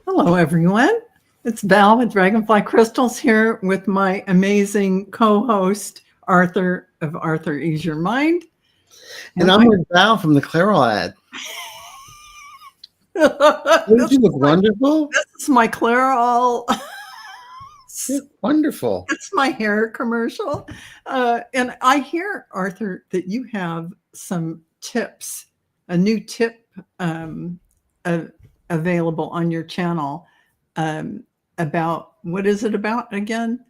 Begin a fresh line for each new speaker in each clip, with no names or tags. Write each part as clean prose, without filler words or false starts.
Hello, everyone. It's Val with Dragonfly Crystals here with my amazing co-host, Arthur of Arthur Ease Your Mind.
And I'm with Val from the Clairol ad. Don't you look wonderful?
This is my Clairol.
Wonderful.
It's my hair commercial. And I hear, Arthur, that you have some tips, a new tip available on your channel about, what is it about again?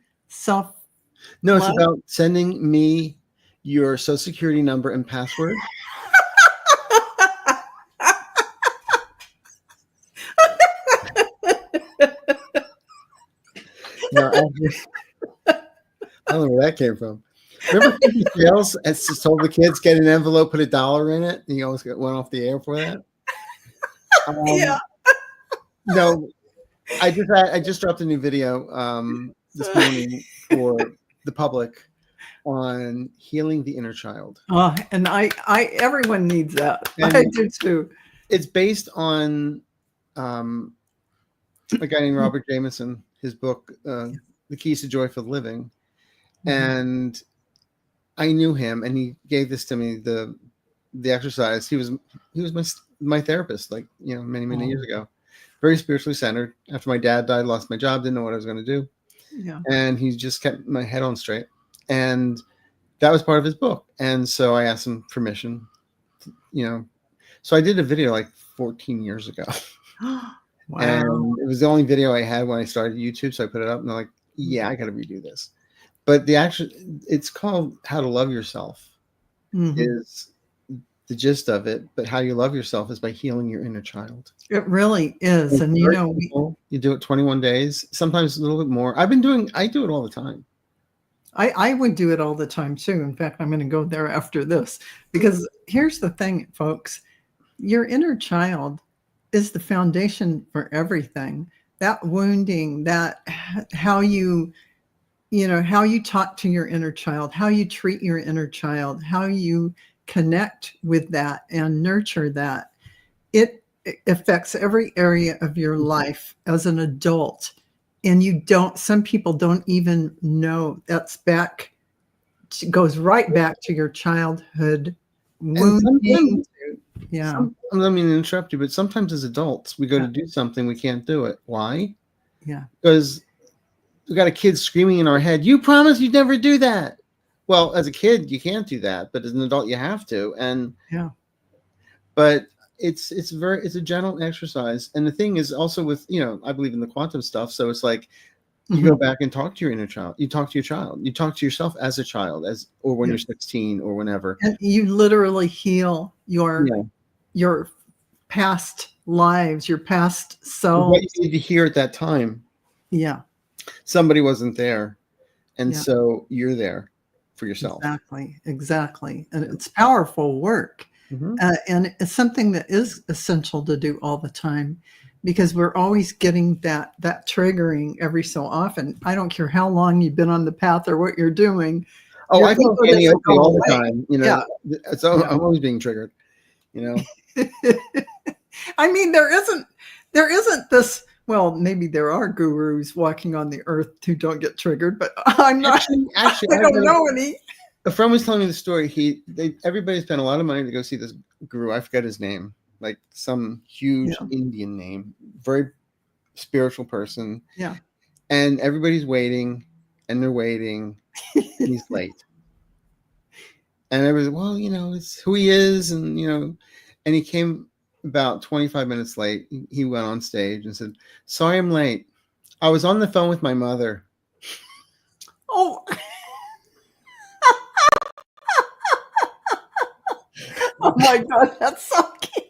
No, it's about sending me your social security number and password. No, I don't know where that came from. Remember sales as just told the kids, get an envelope, put $1 in it, and you almost went off the air for that?
Yeah.
No, I just dropped a new video this morning for the public on healing the inner child.
And everyone needs that. And I do too.
It's based on a guy named Robert Jameson, his book, The Keys to Joyful Living. And I knew him, and he gave this to me, the exercise. He was my therapist, like, many years ago. Very spiritually centered. After my dad died, lost my job, didn't know what I was going to do.
Yeah.
And he just kept my head on straight. And that was part of his book. And so I asked him permission, So I did a video like 14 years ago.
Wow.
And it was the only video I had when I started YouTube. So I put it up and I'm like, yeah, I got to redo this. But it's called How to Love Yourself is the gist of it. But how you love yourself is by healing your inner child.
It really is. And
you do it 21 days, sometimes a little bit more. I do it all the time.
I would do it all the time too. In fact, I'm going to go there after this, because here's the thing, folks. Your inner child is the foundation for everything. That wounding, that how you talk to your inner child, how you treat your inner child, how you connect with that and nurture that. It affects every area of your life as an adult. And some people don't even know goes right back to your childhood wounding. Yeah.
I don't mean to interrupt you, but sometimes as adults, we go to do something, we can't do it. Why?
Yeah.
Because we got a kid screaming in our head, you promised you'd never do that. Well, as a kid, you can't do that, but as an adult, you have to. And but it's a gentle exercise. And the thing is also with, I believe in the quantum stuff. So it's like you go back and talk to your inner child. You talk to your child. You talk to yourself as a child, or when you're 16 or whenever.
And you literally heal your past lives, your past self.
What you need to hear at that time.
Yeah.
Somebody wasn't there. And so you're there for yourself.
Exactly. And it's powerful work. And it's something that is essential to do all the time, because we're always getting that triggering every so often. I don't care how long you've been on the path or what you're doing.
Oh, I go karaoke all the time. So I'm always being triggered.
I mean, there isn't this. Well, maybe there are gurus walking on the earth who don't get triggered, but I'm not. Actually, I don't know any.
A friend was telling me the story. Everybody spent a lot of money to go see this guru. I forget his name, like some huge Indian name, very spiritual person.
Yeah.
And everybody's waiting, and they're waiting. And he's late. And everybody's, well, it's who he is, and and he came about 25 minutes late. He went on stage and said, "Sorry, I'm late. I was on the phone with my mother."
Oh. Oh my God, that's so cute.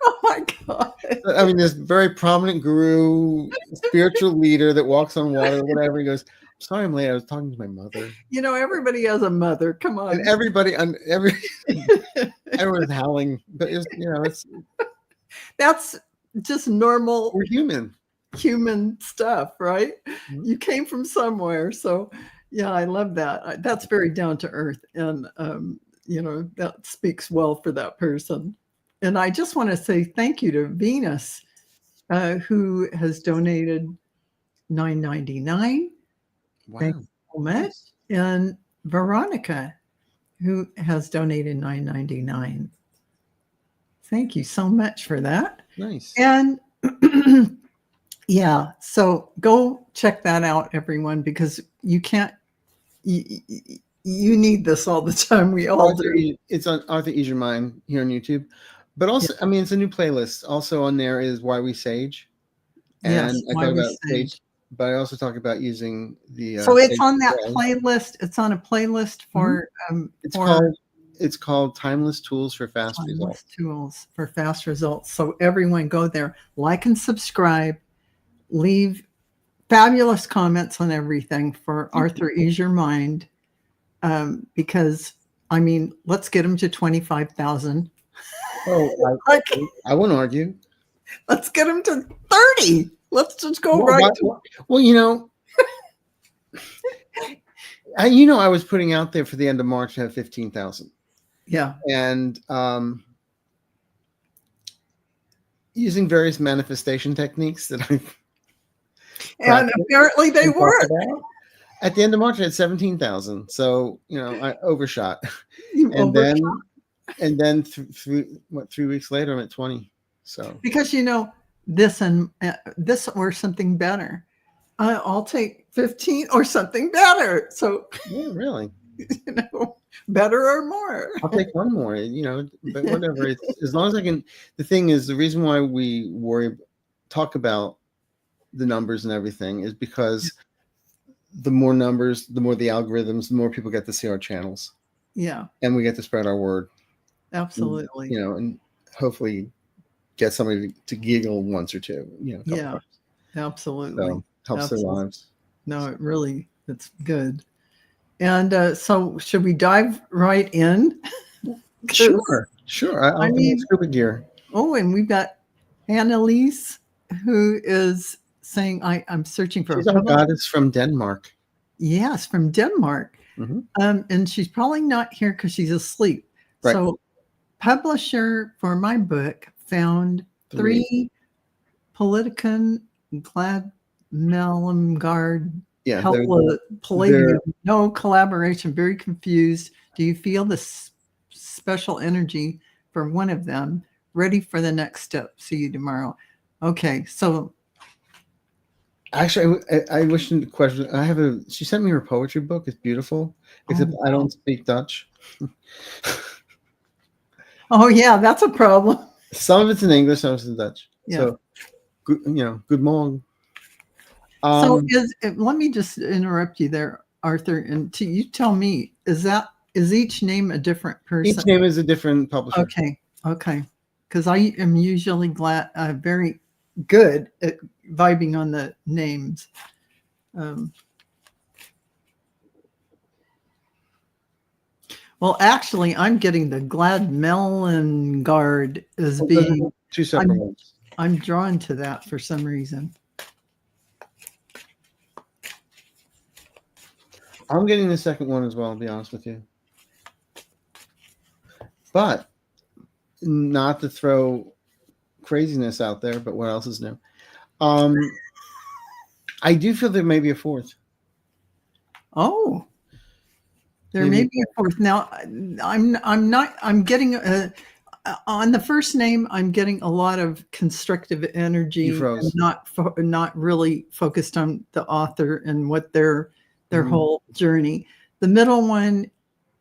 Oh my God.
I mean, this very prominent guru, spiritual leader that walks on water, whatever. He goes, "Sorry, I'm late. I was talking to my mother."
Everybody has a mother. Come on.
And everyone's howling. But it's
that's just normal.
We're
human stuff, right? You came from somewhere. So yeah, I love that. That's very down to earth. And that speaks well for that person. And I just want to say thank you to Venus who has donated $9.99. Thank
Wow.
you so much. And Veronica, who has donated $9.99. Thank you so much for that.
Nice.
And yeah, so go check that out, everyone, because you can't, you need this all the time. We all do.
It's on Arthur Ease Your Mind here on YouTube. But also, I mean, it's a new playlist. Also on there is Why We Sage. And
Yes,
I
Why
talk
We
about
Sage.
sage, but I also talk about using the
So it's
sage
on that
spray.
playlist. It's on a playlist for
It's called Timeless Tools for Fast
Timeless
Results.
Tools for Fast Results. So everyone go there, like and subscribe, leave fabulous comments on everything for Arthur Ease Your Mind. Because I mean, let's get him to 25,000.
Oh, I won't argue.
Let's get him to 30. Let's just go right to.
Well, you know, I was putting out there for the end of March to have 15,000.
Yeah.
And using various manifestation techniques that I've
And apparently they work.
At the end of March, I had 17,000. So, I overshot.
You overshot.
Then 3 weeks later, I'm at 20. So
because this and this or something better. I'll take 15 or something better. So
yeah, really,
better or more.
I'll take one more. But whatever. As long as I can. The thing is, the reason why we talk about the numbers and everything is because the more numbers, the more the algorithms, the more people get to see our channels.
Yeah,
and we get to spread our word.
Absolutely.
And hopefully get somebody to giggle once or two.
Yeah,
times.
absolutely.
So helps their lives.
No, it's good. And so should we dive right in?
Sure. I'll be scuba gear.
Oh, and we've got Annalise, who is saying, I'm searching for
She's a goddess from Denmark.
Yes, from Denmark.
Mm-hmm.
And she's probably not here because she's asleep.
Right.
So publisher for my book found 3 Politican Glad Mellemgard Palladium. No collaboration. Very confused. Do you feel the special energy for one of them? Ready for the next step. See you tomorrow. Okay, so
actually, I wish the question. She sent me her poetry book. It's beautiful, except I don't speak Dutch.
Oh yeah, that's a problem.
Some of it's in English, some of it's in Dutch.
Yeah.
So, good morning.
So let me just interrupt you there, Arthur, and you tell me, is each name a different person?
Each name is a different publisher.
Okay. Because I am usually very good at vibing on the names. Well, actually, I'm getting the Glad Mellemgard as being
2 separate ones.
I'm drawn to that for some reason.
I'm getting the second one as well, to be honest with you. But not to throw craziness out there, but what else is new? I do feel there may be a fourth.
Oh, there may be a fourth. Now, I'm getting on the first name, I'm getting a lot of constructive energy, and not really focused on the author and what their whole journey. The middle one,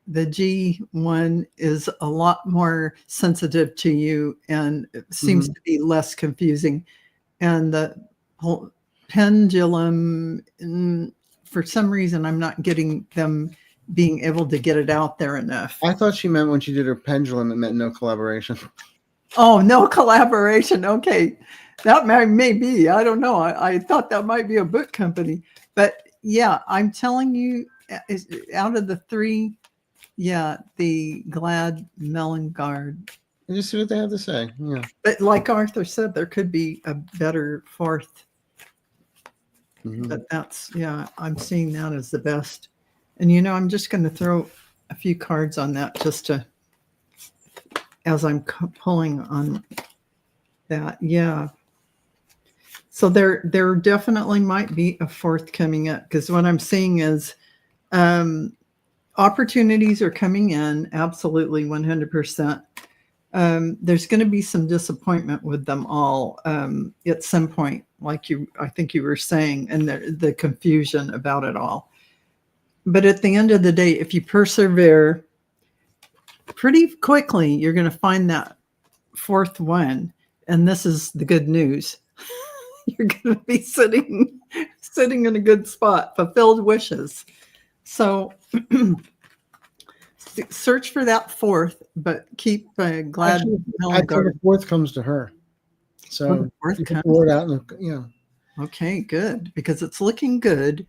the G one, is a lot more sensitive to you and it seems to be less confusing. And the whole pendulum, for some reason, I'm not getting them being able to get it out there enough.
I thought she meant when she did her pendulum, it meant no collaboration.
Oh, no collaboration. Okay. That may be. I don't know. I thought that might be a book company. But yeah, I'm telling you, out of the 3, the Glad Mellemgard.
And just see what they have to say. Yeah.
But like Arthur said, there could be a better fourth. But I'm seeing that as the best. And I'm just going to throw a few cards on that just as I'm pulling on that. Yeah. So there definitely might be a fourth coming up, because what I'm seeing is opportunities are coming in, absolutely 100%. There's going to be some disappointment with them all at some point, like I think you were saying, and the confusion about it all. But at the end of the day, if you persevere, pretty quickly, you're going to find that fourth one. And this is the good news. You're going to be sitting in a good spot, fulfilled wishes. So search for that fourth, but keep glad.
Actually, the fourth comes to her. So
the fourth comes.
Yeah.
Okay, good, because it's looking good,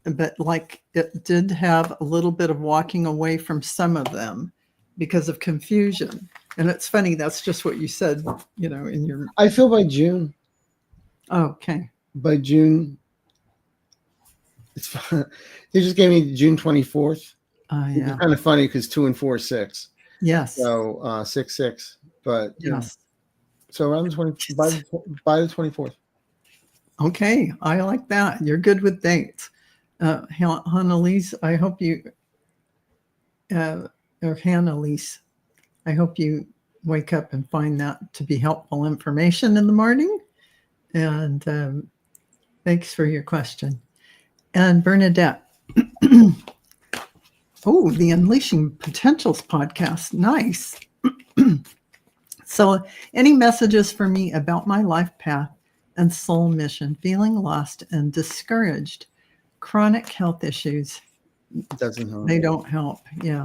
but like it did have a little bit of walking away from some of them because of confusion. And it's funny, that's just what you said, in your.
I feel by June.
Oh, okay.
By June, it's fun. They just gave me June 24th.
Yeah.
It's kind of funny because 2 and 4 are 6.
Yes.
So 6/6, but
yes.
So around by the 24th.
Okay, I like that. You're good with dates. Hannelise, I hope you, or Hannelise, I hope you wake up and find that to be helpful information in the morning. And thanks for your question. And Bernadette. Oh, the Unleashing Potentials podcast. Nice. So, any messages for me about my life path and soul mission, feeling lost and discouraged, chronic health issues?
Doesn't help.
They don't help. Yeah.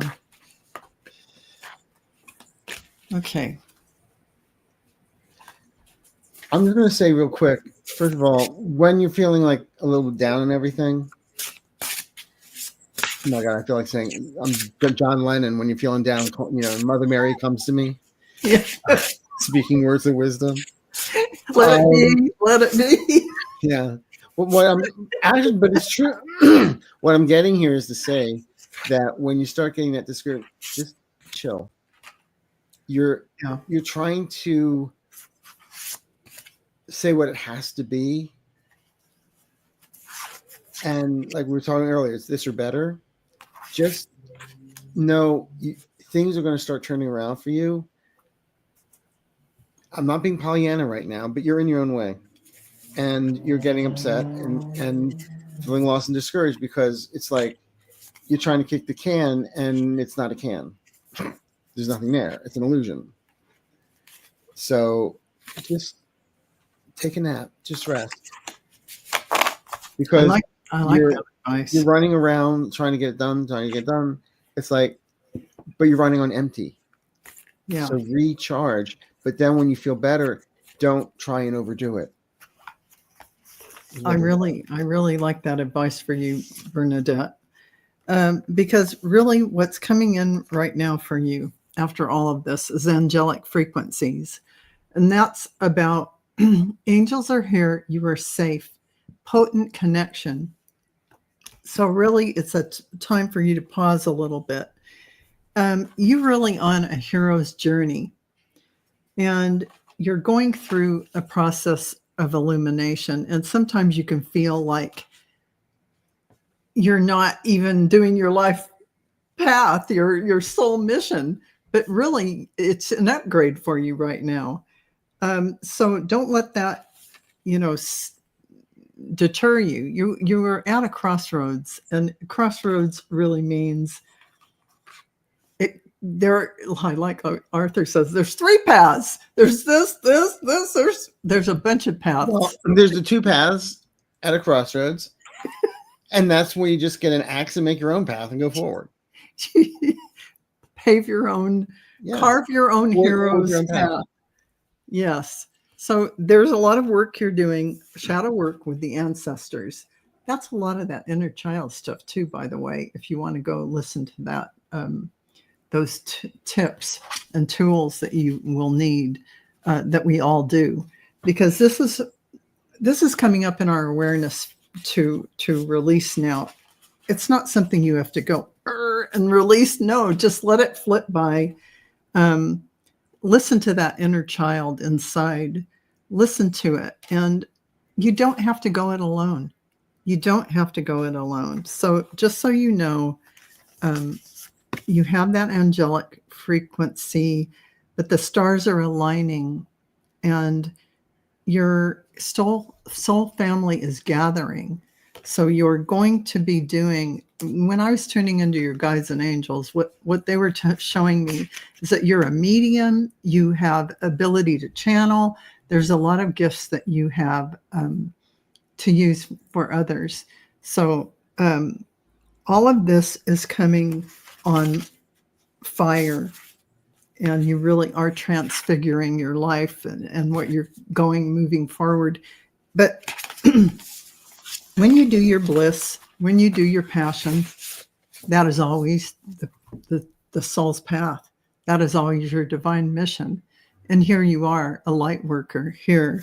Okay.
I'm just going to say real quick, first of all, when you're feeling like a little down and everything, oh my God, I feel like saying, I'm John Lennon. When you're feeling down, Mother Mary comes to me.
Yeah.
Speaking words of wisdom.
Let it be. Let it be.
Yeah. But it's true. What I'm getting here is to say that when you start getting that discouraged, just chill. You're trying to say what it has to be. And like we were talking earlier, it's this or better. Just know things are going to start turning around for you. I'm not being Pollyanna right now, but you're in your own way. And you're getting upset and feeling lost and discouraged because it's like you're trying to kick the can and it's not a can. There's nothing there. It's an illusion. So just take a nap. Just rest. Because
I like that advice.
You're running around trying to get it done, It's like, but you're running on empty.
Yeah.
So recharge. But then when you feel better, don't try and overdo it.
I really like that advice for you, Bernadette. Because really what's coming in right now for you after all of this is angelic frequencies. And that's about angels are here. You are safe. Potent connection. So really it's a time for you to pause a little bit. You're really on a hero's journey. And you're going through a process of illumination. And sometimes you can feel like you're not even doing your life path, your soul mission, but really it's an upgrade for you right now. So don't let that, deter you. You are at a crossroads, and crossroads really means like Arthur says, there's 3 paths. There's this, there's a bunch of paths.
Well, there's the 2 paths at a crossroads. And that's where you just get an axe and make your own path and go forward.
Pave your own, carve your own hero's path. Yes. So there's a lot of work you're doing, shadow work with the ancestors. That's a lot of that inner child stuff too, by the way, if you want to go listen to that. Those tips and tools that you will need, that we all do, because this is coming up in our awareness to release now. It's not something you have to go and release. No, just let it flip by. Listen to that inner child inside. Listen to it and you don't have to go it alone. You don't have to go it alone. So just so you know, you have that angelic frequency, but the stars are aligning and your soul family is gathering. So you're going to be doing, when I was tuning into your guides and angels, what they were showing me is that you're a medium, you have ability to channel. There's a lot of gifts that you have to use for others. So all of this is coming on fire, and you really are transfiguring your life and what you're moving forward. But when you do your bliss, when you do your passion, that is always the soul's path. That is always your divine mission. And here you are, a light worker here.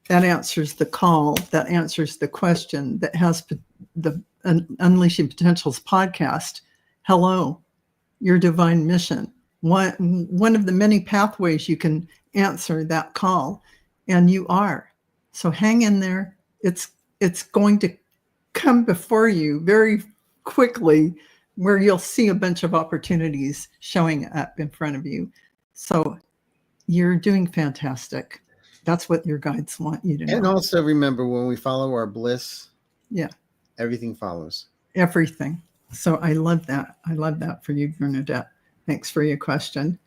That answers the call, that answers the question, that has the Unleashing Potentials podcast. Hello, your divine mission. One of the many pathways you can answer that call, and you are. So hang in there. It's going to come before you very quickly, where you'll see a bunch of opportunities showing up in front of you. So you're doing fantastic. That's what your guides want you to know.
And also remember, when we follow our bliss,
yeah,
everything follows.
Everything. So I love that. I love that for you, Bernadette. Thanks for your question.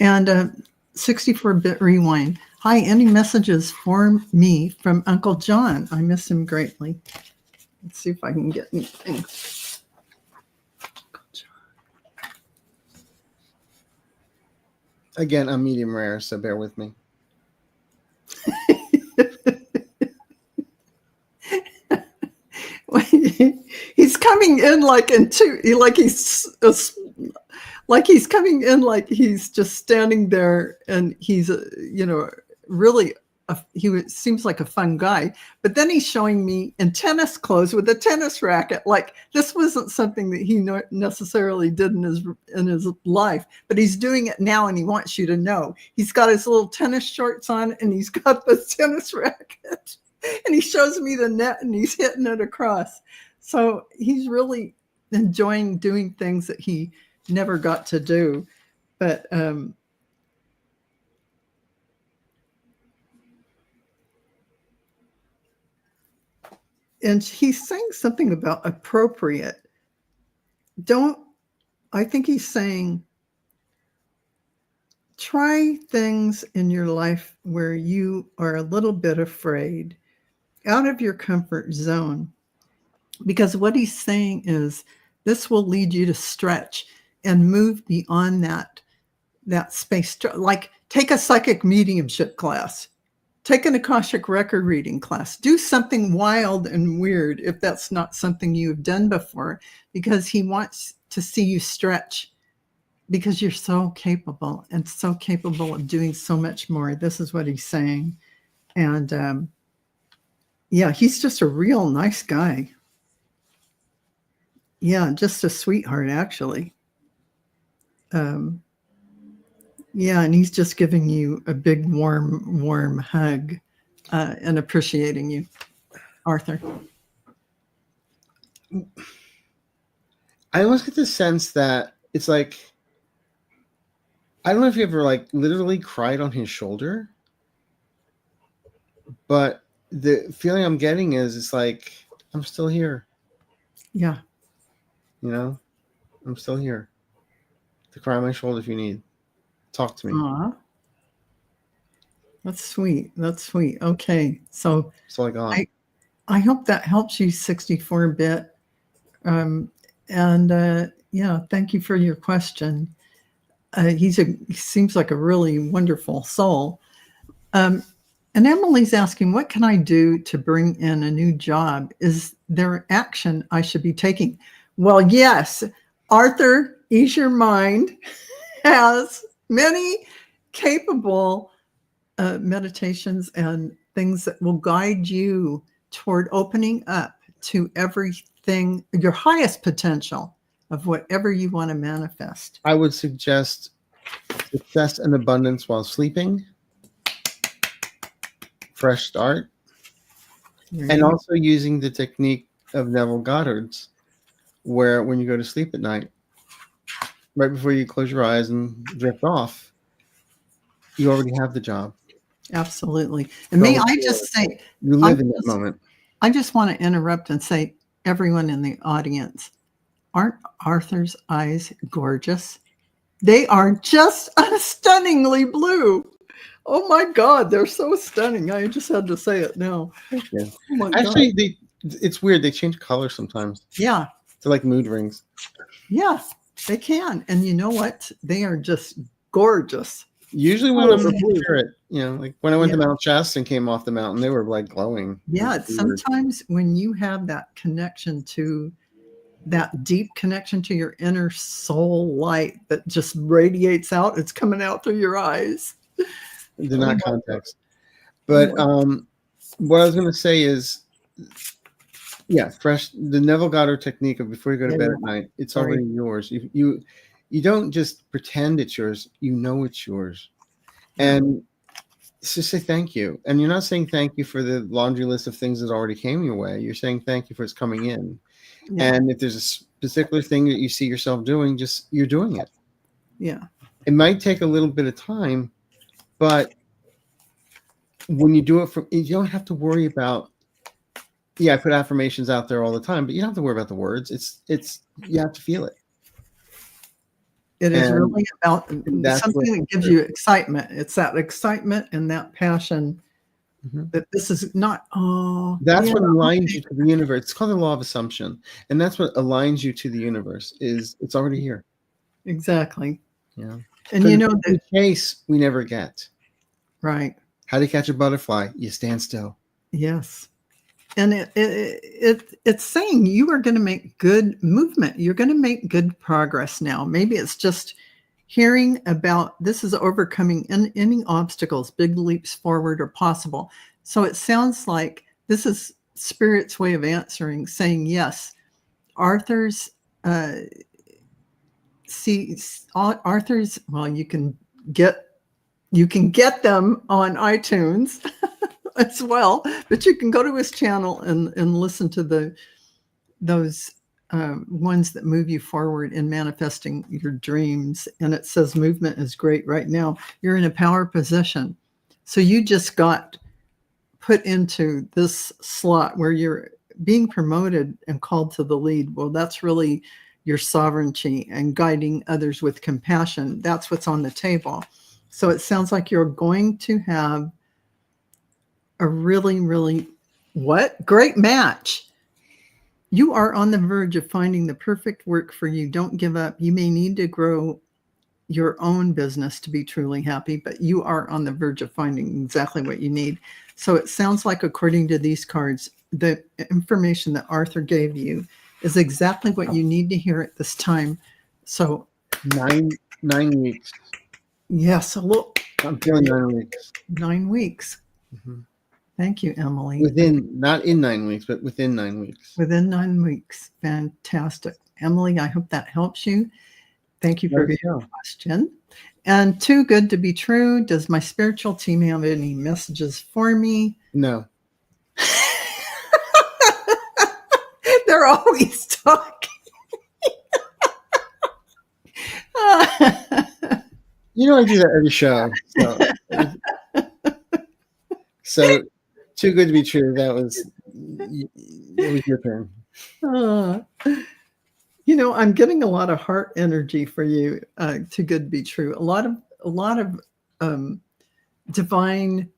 And 64-bit rewind. Hi, any messages for me from Uncle John? I miss him greatly. Let's see if I can get anything. Uncle John.
Again, I'm medium rare, so bear with me.
He's coming in like he's coming in like he's just standing there, and he's really seems like a fun guy. But then he's showing me in tennis clothes with a tennis racket. Like this wasn't something that he necessarily did in his life, but he's doing it now, and he wants you to know. He's got his little tennis shorts on, and he's got the tennis racket, and he shows me the net, and he's hitting it across. So he's really enjoying doing things that he never got to do. But and he's saying something about appropriate. I think he's saying, try things in your life where you are a little bit afraid, out of your comfort zone. Because what he's saying is this will lead you to stretch and move beyond that space. Like take a psychic mediumship class, take an Akashic record reading class, do something wild and weird if that's not something you've done before, because he wants to see you stretch, because you're so capable and so capable of doing so much more. This is what he's saying. And yeah, he's just a real nice guy. Yeah, just a sweetheart, actually. Yeah, and he's just giving you a big, warm hug and appreciating you, Arthur.
I almost get the sense that it's like, I don't know if you ever like literally cried on his shoulder, but the feeling I'm getting is it's like, I'm still here.
Yeah.
I'm still here to cry on my shoulder if you need. Talk to me.
Aww. That's sweet. That's sweet. Okay. So
that's all I got.
I hope that helps you, 64-bit. Yeah, thank you for your question. He seems like a really wonderful soul. And Emily's asking, what can I do to bring in a new job? Is there action I should be taking? Well, yes, Arthur, Ease Your Mind has many capable meditations and things that will guide you toward opening up to everything, your highest potential of whatever you want to manifest.
I would suggest success and abundance while sleeping, fresh start, And also using the technique of Neville Goddard's, where when you go to sleep at night, right before you close your eyes and drift off, you already have the job.
Absolutely. And may I just say,
you live in that moment.
I just want to interrupt and say, everyone in the audience, aren't Arthur's eyes gorgeous? They are just stunningly blue. Oh my God, they're so stunning. I just had to say it now.
Yeah.
Oh
actually, it's weird. They change color sometimes.
Yeah.
They're like mood rings.
Yeah, they can. And you know what? They are just gorgeous.
Usually when I'm a spirit, like when I went to Mount Shasta and came off the mountain, they were like glowing.
Yeah, sometimes when you have that connection to that deep connection to your inner soul light that just radiates out, it's coming out through your eyes.
They're not context. But what I was going to say is, the Neville Goddard technique of before you go to bed at night, it's already yours. You don't just pretend it's yours. You know it's yours. And just say thank you. And you're not saying thank you for the laundry list of things that already came your way. You're saying thank you for it's coming in. Yeah. And if there's a particular thing that you see yourself doing, you're doing it.
Yeah.
It might take a little bit of time, but when you do it you don't have to worry about, I put affirmations out there all the time, but you don't have to worry about the words. You have to feel it.
It is really about something that gives you excitement. It's that excitement and that passion that this is not,
that's what aligns you to the universe. It's called the law of assumption. And that's what aligns you to the universe is it's already here.
Exactly.
Yeah.
And
the chase we never get.
Right.
How to catch a butterfly? You stand still.
Yes. And it's saying you are going to make good movement. You're going to make good progress now. Maybe it's just hearing about this is overcoming any obstacles, big leaps forward are possible. So it sounds like this is Spirit's way of answering, saying yes. Arthur's, well, you can get them on iTunes as well, but you can go to his channel and listen to those ones that move you forward in manifesting your dreams. And it says movement is great right now. You're in a power position. So you just got put into this slot where you're being promoted and called to the lead. Well, that's really your sovereignty and guiding others with compassion. That's what's on the table. So it sounds like you're going to have a really, really great match. You are on the verge of finding the perfect work for you. Don't give up. You may need to grow your own business to be truly happy, but you are on the verge of finding exactly what you need. So it sounds like, according to these cards, the information that Arthur gave you is exactly what you need to hear at this time. So
9 weeks.
Yes,
I'm feeling 9 weeks.
9 weeks.
Mm-hmm.
Thank you, Emily.
Not in 9 weeks, but within 9 weeks.
Within 9 weeks. Fantastic. Emily, I hope that helps you. Thank you for your question. And too good to be true. Does my spiritual team have any messages for me?
No.
They're always talking.
I do that every show. So too good to be true. That was your turn.
I'm getting a lot of heart energy for you. Too good to be true. A lot of divine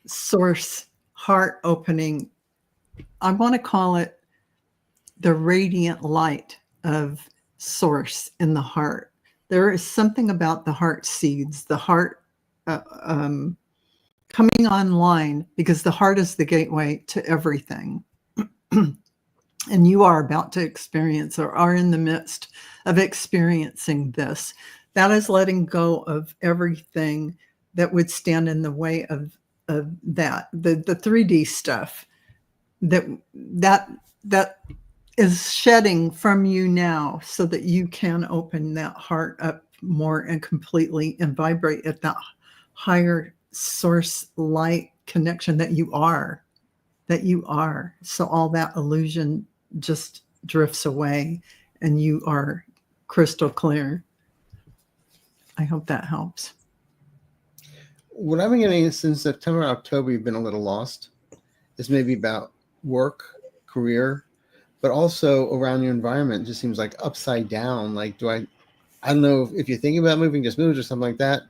source heart opening. I want to call it the radiant light of source in the heart. There is something about the heart seeds, the heart coming online, because the heart is the gateway to everything. And you are about to experience, or are in the midst of experiencing this. That is letting go of everything that would stand in the way of that, the 3D stuff that is shedding from you now, so that you can open that heart up more and completely and vibrate at that higher source light connection that you are. that you are. So all that illusion just drifts away and you are crystal clear. I hope that helps.
What I've been getting since September, October, you've been a little lost. Is maybe about work, career, but also around your environment. It just seems like upside down. Like, I don't know if you're thinking about moving, just moves or something like that.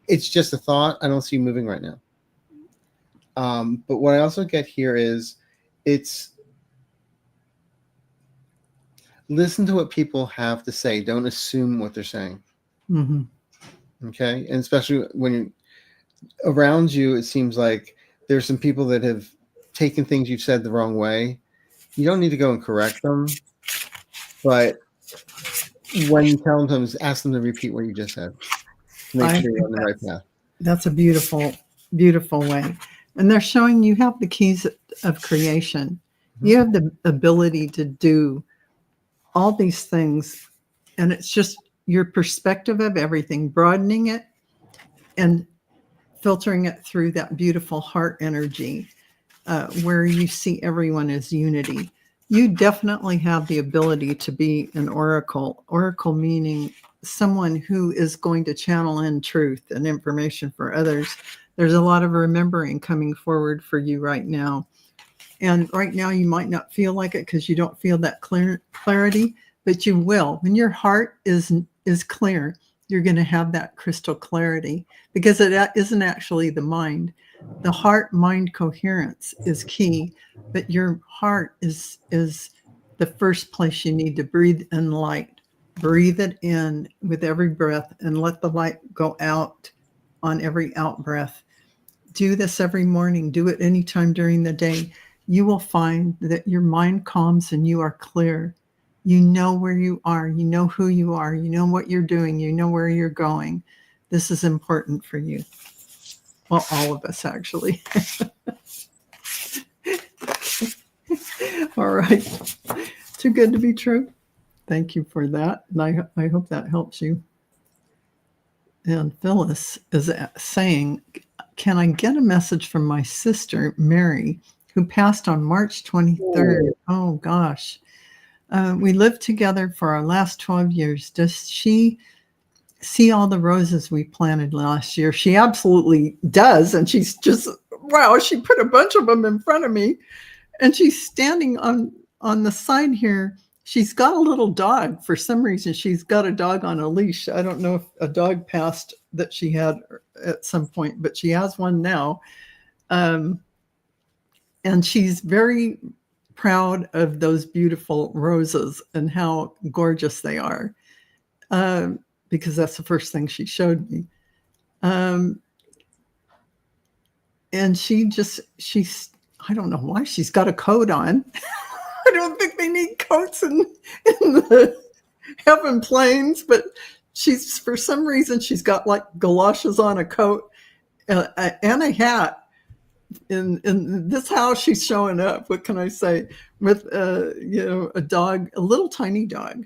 It's just a thought. I don't see you moving right now. But what I also get here is listen to what people have to say. Don't assume what they're saying.
Mm-hmm.
Okay. And especially when you're around you, it seems like there's some people that have taken things you've said the wrong way. You don't need to go and correct them, but when you tell them, ask them to repeat what you just said. Make sure you're on the right path.
That's a beautiful, beautiful way. And they're showing you have the keys of creation. Mm-hmm. You have the ability to do all these things. And it's just your perspective of everything, broadening it and filtering it through that beautiful heart energy where you see everyone as unity. You definitely have the ability to be an oracle. Oracle meaning someone who is going to channel in truth and information for others. There's a lot of remembering coming forward for you right now. And right now you might not feel like it because you don't feel that clarity, but you will. When your heart is clear, you're going to have that crystal clarity because it isn't actually the mind. The heart-mind coherence is key, but your heart is the first place you need to breathe in light. Breathe it in with every breath and let the light go out on every out breath. Do this every morning. Do it anytime during the day. You will find that your mind calms and you are clear. You know where you are. You know who you are. You know what you're doing. You know where you're going. This is important for you. Well, all of us, actually. All right. Too good to be true. Thank you for that. And I hope that helps you. And Phyllis is saying, can I get a message from my sister, Mary, who passed on March 23rd? Oh, gosh. We lived together for our last 12 years. Does she see all the roses we planted last year? She absolutely does. And she's just, wow, she put a bunch of them in front of me. And she's standing on the side here. She's got a little dog. For some reason, she's got a dog on a leash. I don't know if a dog passed that she had at some point, but she has one now. And she's very proud of those beautiful roses and how gorgeous they are. Because that's the first thing she showed me. And she's, I don't know why she's got a coat on. I don't think they need coats in the heaven planes, but she's, for some reason, she's got like galoshes on, a coat and a hat. In this house, she's showing up. What can I say? With a dog, a little tiny dog,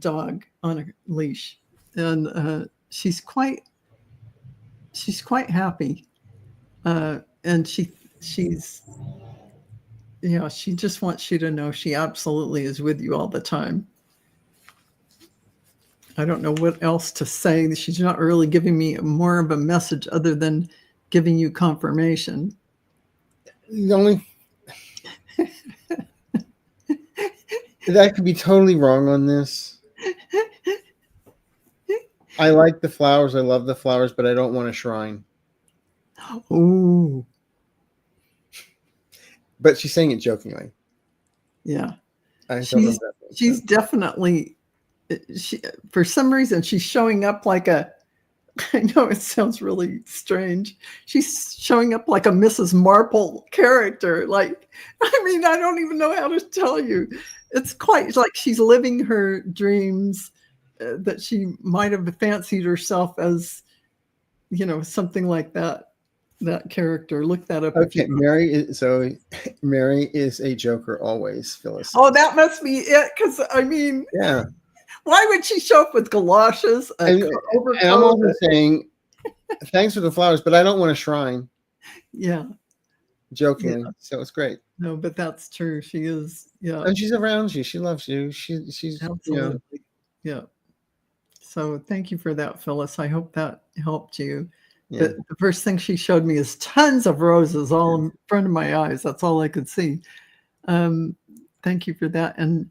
on a leash, and she's quite happy, and she's. She just wants you to know she absolutely is with you all the time. I don't know what else to say. She's not really giving me more of a message other than giving you confirmation.
The only that could be totally wrong on this. I like the flowers. I love the flowers, but I don't want a shrine.
Ooh.
But she's saying it jokingly.
Yeah.
She's
definitely, for some reason, she's showing up like I know it sounds really strange. She's showing up like a Mrs. Marple character. Like, I don't even know how to tell you. It's quite like she's living her dreams that she might have fancied herself as, something like that. That character. Look that up.
Okay, Mary is a joker always, Phyllis.
Oh, that must be it. Because
yeah.
Why would she show up with galoshes?
And I'm also saying, thanks for the flowers, but I don't want a shrine.
Yeah.
Jokingly. Yeah. So it's great.
No, but that's true. She is. Yeah,
And she's around you. She loves you. She's
absolutely. Yeah. So thank you for that, Phyllis. I hope that helped you.
Yeah.
The first thing she showed me is tons of roses all in front of my eyes. That's all I could see. Thank you for that. And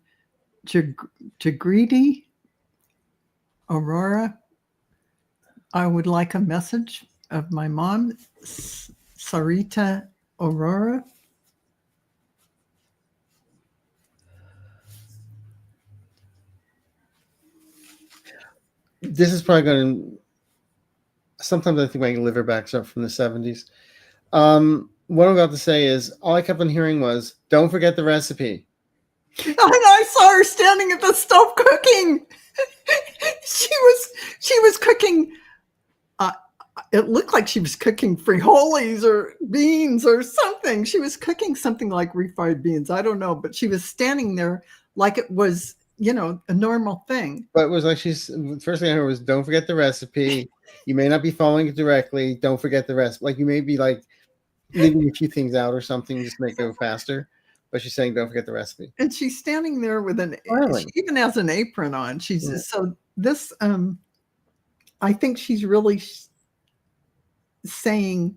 Jagridi Aurora, I would like a message of my mom, Sarita Aurora.
This is probably going to. Sometimes I think my liver backs up from the 70s. What I'm about to say is all I kept on hearing was, "Don't forget the recipe."
And I saw her standing at the stove cooking. she was cooking. It looked like she was cooking frijoles or beans or something. She was cooking something like refried beans. I don't know, but she was standing there like it was, a normal thing.
But it was like first thing I heard was, "Don't forget the recipe. You may not be following it directly. Don't forget the recipe." Like you may be like leaving a few things out or something just to make it go faster. But she's saying, "Don't forget the recipe."
And she's standing there with she even has an apron on. So this, I think she's really saying,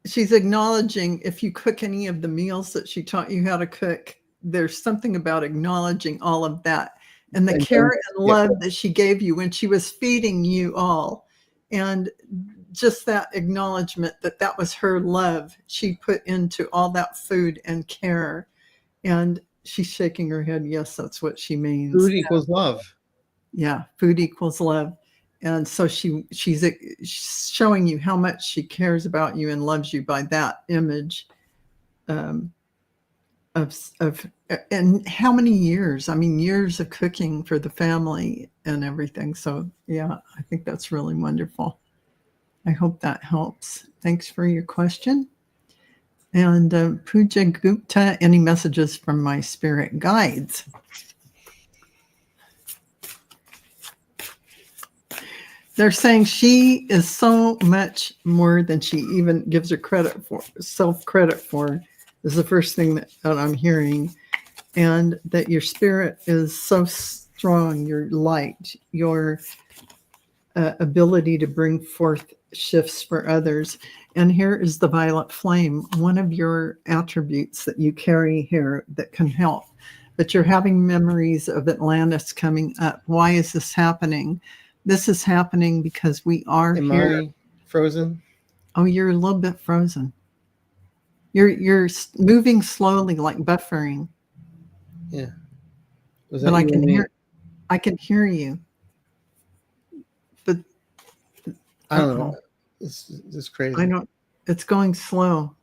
she's acknowledging if you cook any of the meals that she taught you how to cook, there's something about acknowledging all of that and the care and love that she gave you when she was feeding you all. And just that acknowledgement that was her love she put into all that food and care. And she's shaking her head. Yes, that's what she means.
Food equals love.
Yeah, food equals love. And so she's showing you how much she cares about you and loves you by that image of and how many years? I mean, years of cooking for the family and everything. So yeah, I think that's really wonderful. I hope that helps. Thanks for your question. And Puja Gupta, any messages from my spirit guides? They're saying she is so much more than she even gives her credit for, self-credit for, is the first thing that I'm hearing. And that your spirit is so strong, your light, your ability to bring forth shifts for others. And here is the violet flame, one of your attributes that you carry here that can help. That you're having memories of Atlantis coming up. Why is this happening? This is happening because we are here.
Am I frozen?
Oh, you're a little bit frozen. You're moving slowly, like buffering.
Yeah.
But I can hear you. But
I don't know. It's crazy.
I don't. It's going slow.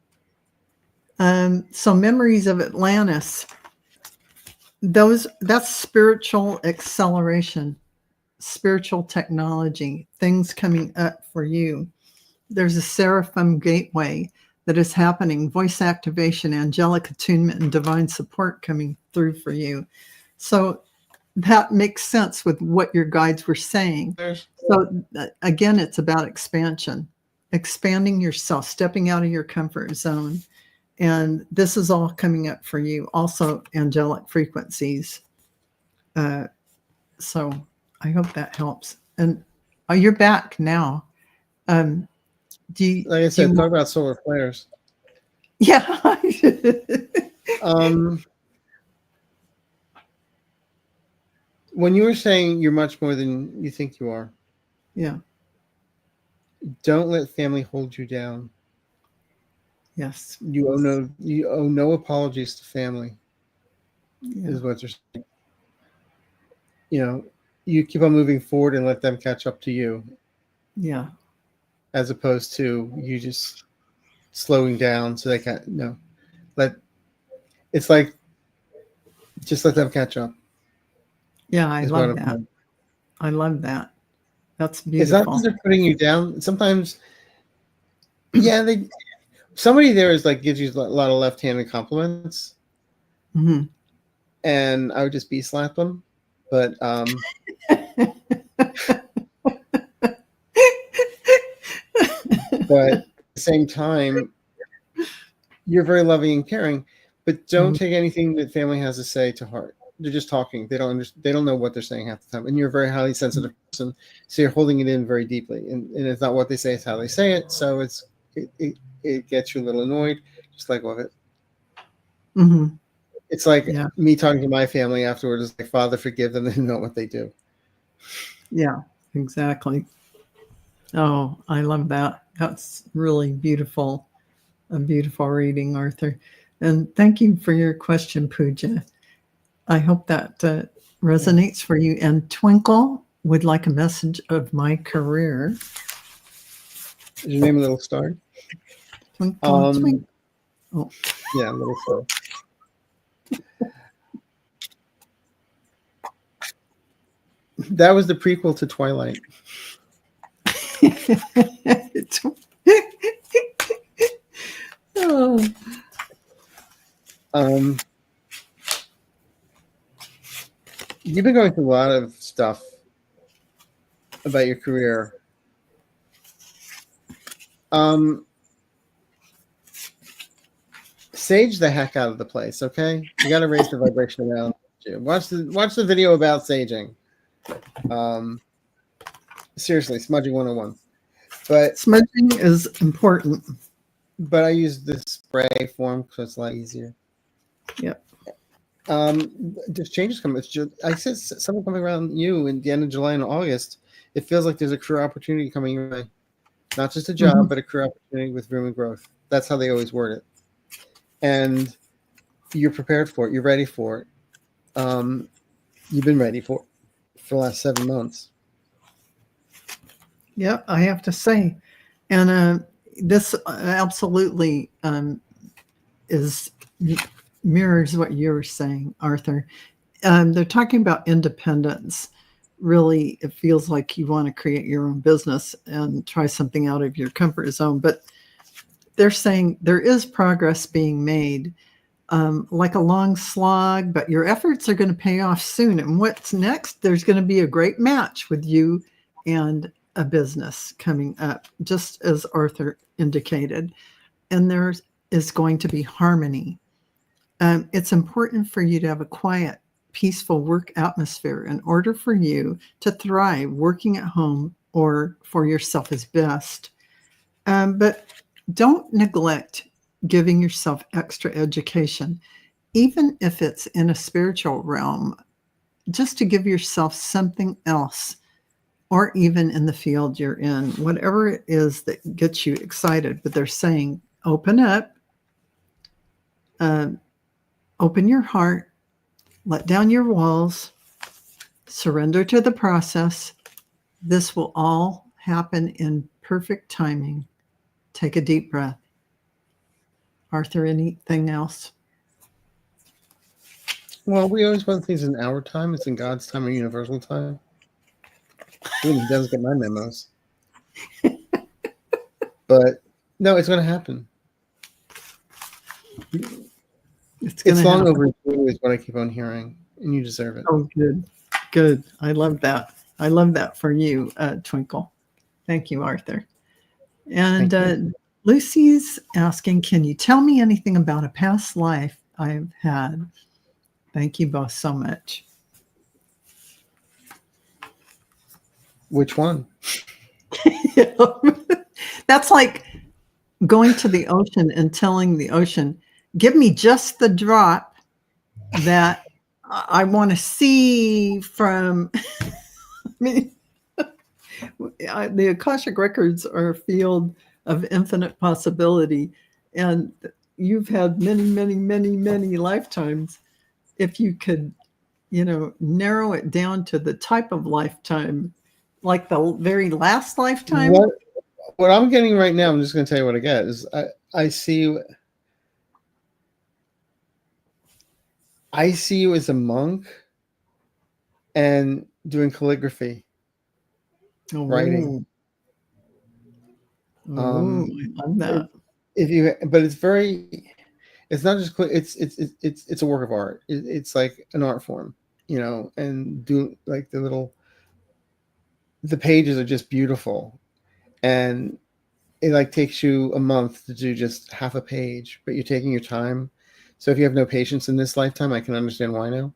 So memories of Atlantis. That's spiritual acceleration. Spiritual technology, things coming up for you. There's a seraphim gateway that is happening, voice activation, angelic attunement, and divine support coming through for you. So that makes sense with what your guides were saying. So again, it's about expansion, expanding yourself, stepping out of your comfort zone. And this is all coming up for you. Also, angelic frequencies. So I hope that helps. And you're back now.
Like I said, talk about solar flares.
Yeah.
When you were saying you're much more than you think you are.
Yeah.
Don't let family hold you down.
Yes.
You owe no apologies to family. Yeah. Is what they're saying. You keep on moving forward and let them catch up to you.
Yeah.
As opposed to you just slowing down so they can't. No. It's like just let them catch up.
Yeah, I love that. I love that. That's beautiful.
It's not because they're putting you down. Sometimes, yeah, somebody there is like gives you a lot of left-handed compliments, and I would just slap them. But but at the same time, you're very loving and caring, but don't take anything that family has to say to heart. They're just talking. They don't understand. They don't know what they're saying half the time. And you're a very highly sensitive person, so you're holding it in very deeply. And it's not what they say; it's how they say it. So it gets you a little annoyed. Just let go of it.
Mm-hmm.
It's like me talking to my family afterwards. It's like, Father, forgive them. They don't know what they do.
Yeah, exactly. Oh, I love that. That's really beautiful. A beautiful reading, Arthur. And thank you for your question, Puja. I hope that resonates for you. And Twinkle would like a message of my career.
Is your name a little star?
Twinkle, twinkle.
Oh. Yeah, a little star. That was the prequel to Twilight.
Oh.
You've been going through a lot of stuff about your career. Sage the heck out of the place, okay? You got to raise the vibration around you. Watch the video about saging. Seriously, smudging 101. But
smudging is important.
But I use the spray form because it's a lot easier.
Yep.
There's changes coming. I said something coming around you in the end of July and August. It feels like there's a career opportunity coming your way. Not just a job, but a career opportunity with room and growth. That's how they always word it. And you're prepared for it. You're ready for it. You've been ready for the last 7 months.
Yep, I have to say. And this absolutely mirrors what you were saying, Arthur. They're talking about independence. Really, it feels like you want to create your own business and try something out of your comfort zone. But they're saying there is progress being made, like a long slog, but your efforts are going to pay off soon. And what's next? There's going to be a great match with you and a business coming up, just as Arthur indicated. And there is going to be harmony. It's important for you to have a quiet, peaceful work atmosphere in order for you to thrive working at home or for yourself is best. But don't neglect giving yourself extra education, even if it's in a spiritual realm, just to give yourself something else, or even in the field you're in, whatever it is that gets you excited. But they're saying, open up, open your heart, let down your walls, surrender to the process. This will all happen in perfect timing. Take a deep breath. Arthur, anything else?
Well, we always want things in our time. It's in God's time or universal time. He doesn't get my memos. But no, it's going to happen. It's long overdue is what I keep on hearing, and you deserve it.
Oh, good. Good. I love that. I love that for you, Twinkle. Thank you, Arthur. And Lucy's asking, can you tell me anything about a past life I've had? Thank you both so much.
Which one?
That's like going to the ocean and telling the ocean, give me just the drop that I want to see from. I mean, the Akashic records are a field of infinite possibility, and you've had many, many, many, many lifetimes. If you could, narrow it down to the type of lifetime, like the very last lifetime.
What I'm getting right now, I'm just going to tell you what I get is I see you as a monk and doing calligraphy, writing.
I love that.
But it's not just it's a work of art. It's like an art form, and do like the pages are just beautiful, and it like takes you a month to do just half a page, but you're taking your time. So if you have no patience in this lifetime, I can understand why now.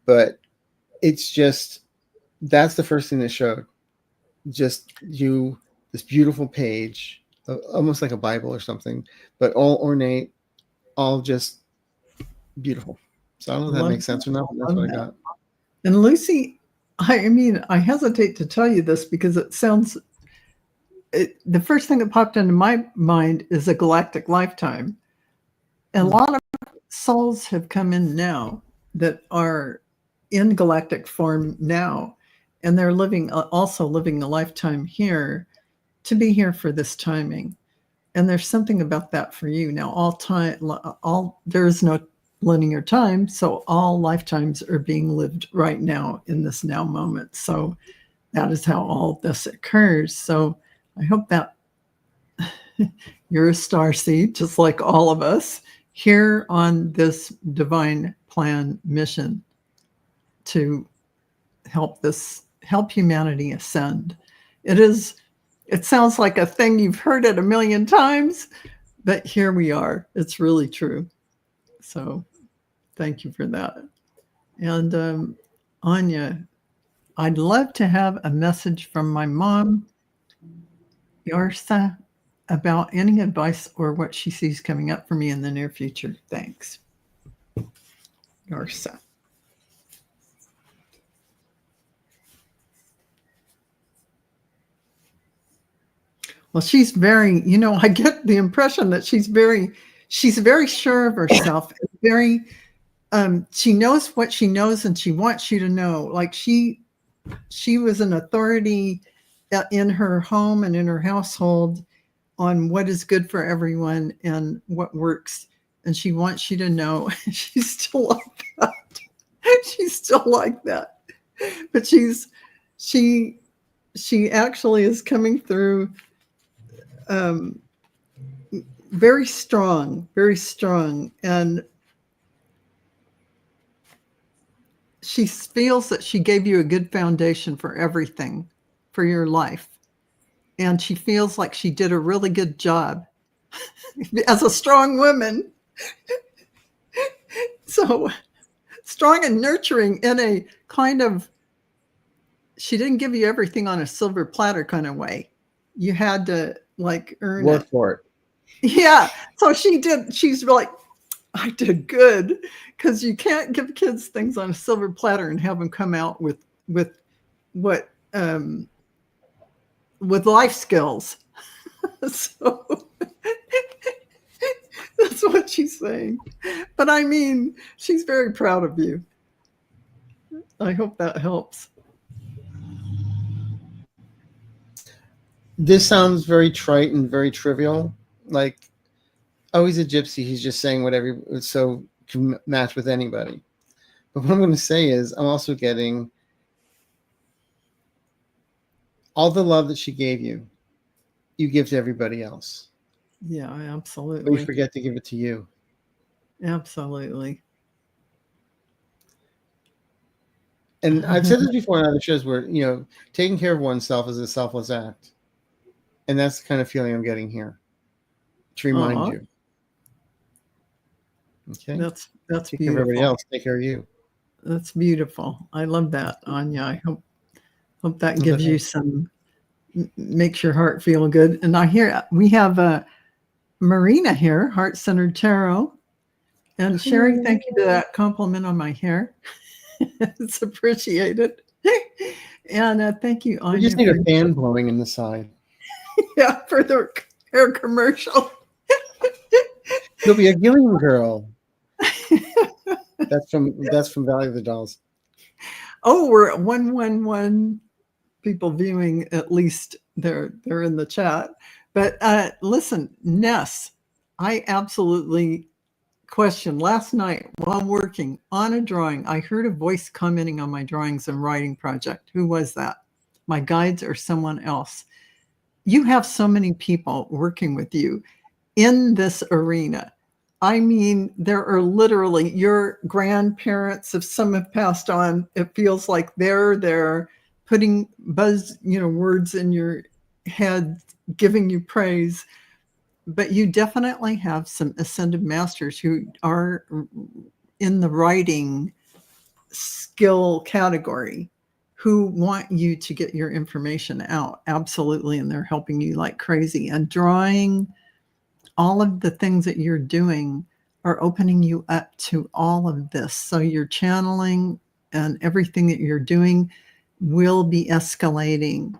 But it's just, that's the first thing that showed. Just you, this beautiful page, almost like a Bible or something, but all ornate, all just beautiful. So I don't know if that
Love
makes sense or not, but that's
love
what I
that.
got.
And Lucy, I mean, I hesitate to tell you this because it sounds, the first thing that popped into my mind is a galactic lifetime. A lot of souls have come in now that are in galactic form now, and they're also living a lifetime here to be here for this timing. And there's something about that for you now. There is no linear time, so all lifetimes are being lived right now in this now moment. So that is how all this occurs. So I hope that you're a starseed, just like all of us, here on this divine plan mission to help humanity ascend. It sounds like a thing you've heard it a million times, but here we are. It's really true. So thank you for that. And Anya, I'd love to have a message from my mom, Yarsa, about any advice or what she sees coming up for me in the near future. Thanks. Yarsa. Well, she's very, I get the impression that she's very sure of herself. She knows what she knows and she wants you to know. Like she was an authority in her home and in her household on what is good for everyone and what works. And she wants you to know she's still like that. She's still like that. But she actually is coming through very strong. And she feels that she gave you a good foundation for everything, for your life. And she feels like she did a really good job as a strong woman. So strong and nurturing in a kind of, she didn't give you everything on a silver platter kind of way. You had to earn
Work
it.
for it.
Yeah. So she did. She's like, I did good, because you can't give kids things on a silver platter and have them come out with what with life skills. So that's what she's saying. But I mean, she's very proud of you. I hope that helps.
This sounds very trite and very trivial. Like, oh, he's a gypsy. He's just saying whatever, so can match with anybody. But what I'm going to say is, I'm also getting all the love that she gave you, you give to everybody else.
Yeah, absolutely.
But you forget to give it to you.
Absolutely.
And I've said this before in other shows where, taking care of oneself is a selfless act. And that's the kind of feeling I'm getting here, to remind you. Okay.
That's
Take
beautiful.
Care of everybody else. Take care of you.
That's beautiful. I love that, Anya. I hope that gives you makes your heart feel good. And I hear we have Marina here, Heart Centered Tarot. And Sherry, thank you for that compliment on my hair. It's appreciated. And thank you, Anya.
We just need a fan blowing in the side.
Yeah, for the hair commercial.
You'll be a Gilliam girl. That's from Valley of the Dolls.
Oh, we're at 111 people viewing. At least they're in the chat. But listen, Ness, I absolutely questioned last night while working on a drawing. I heard a voice commenting on my drawings and writing project. Who was that? My guides or someone else? You have so many people working with you in this arena. I mean, there are literally your grandparents, if some have passed on, it feels like they're there putting words in your head giving you praise. But you definitely have some ascended masters who are in the writing skill category who want you to get your information out. Absolutely. And they're helping you like crazy. And drawing, all of the things that you're doing are opening you up to all of this. So your channeling and everything that you're doing will be escalating.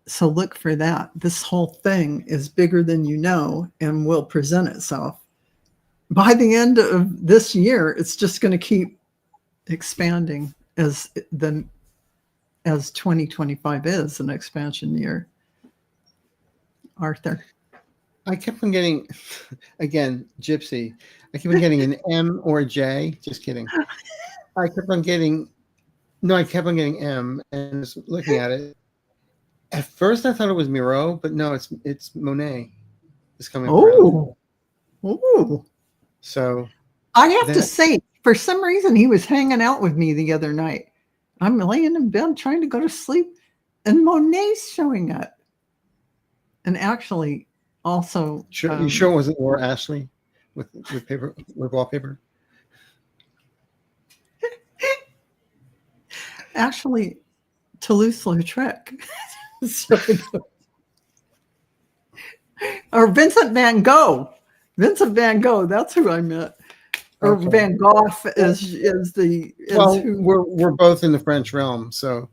So look for that. This whole thing is bigger than you know and will present itself. By the end of this year, it's just going to keep expanding as 2025 is an expansion year. Arthur.
I kept on getting, again, Gypsy. I kept on getting an M or a J. Just kidding. I kept on getting M, and just looking at it. At first, I thought it was Miro, but no, it's Monet. It's coming.
Oh,
so
I have to say, for some reason, he was hanging out with me the other night. I'm laying in bed trying to go to sleep, and Monet's showing up. And actually, also,
you sure it wasn't Laura Ashley with wallpaper?
Actually, Toulouse-Lautrec. Or Vincent van Gogh. Vincent van Gogh, that's who I met. Or okay. Van Gogh
we're both in the French realm, so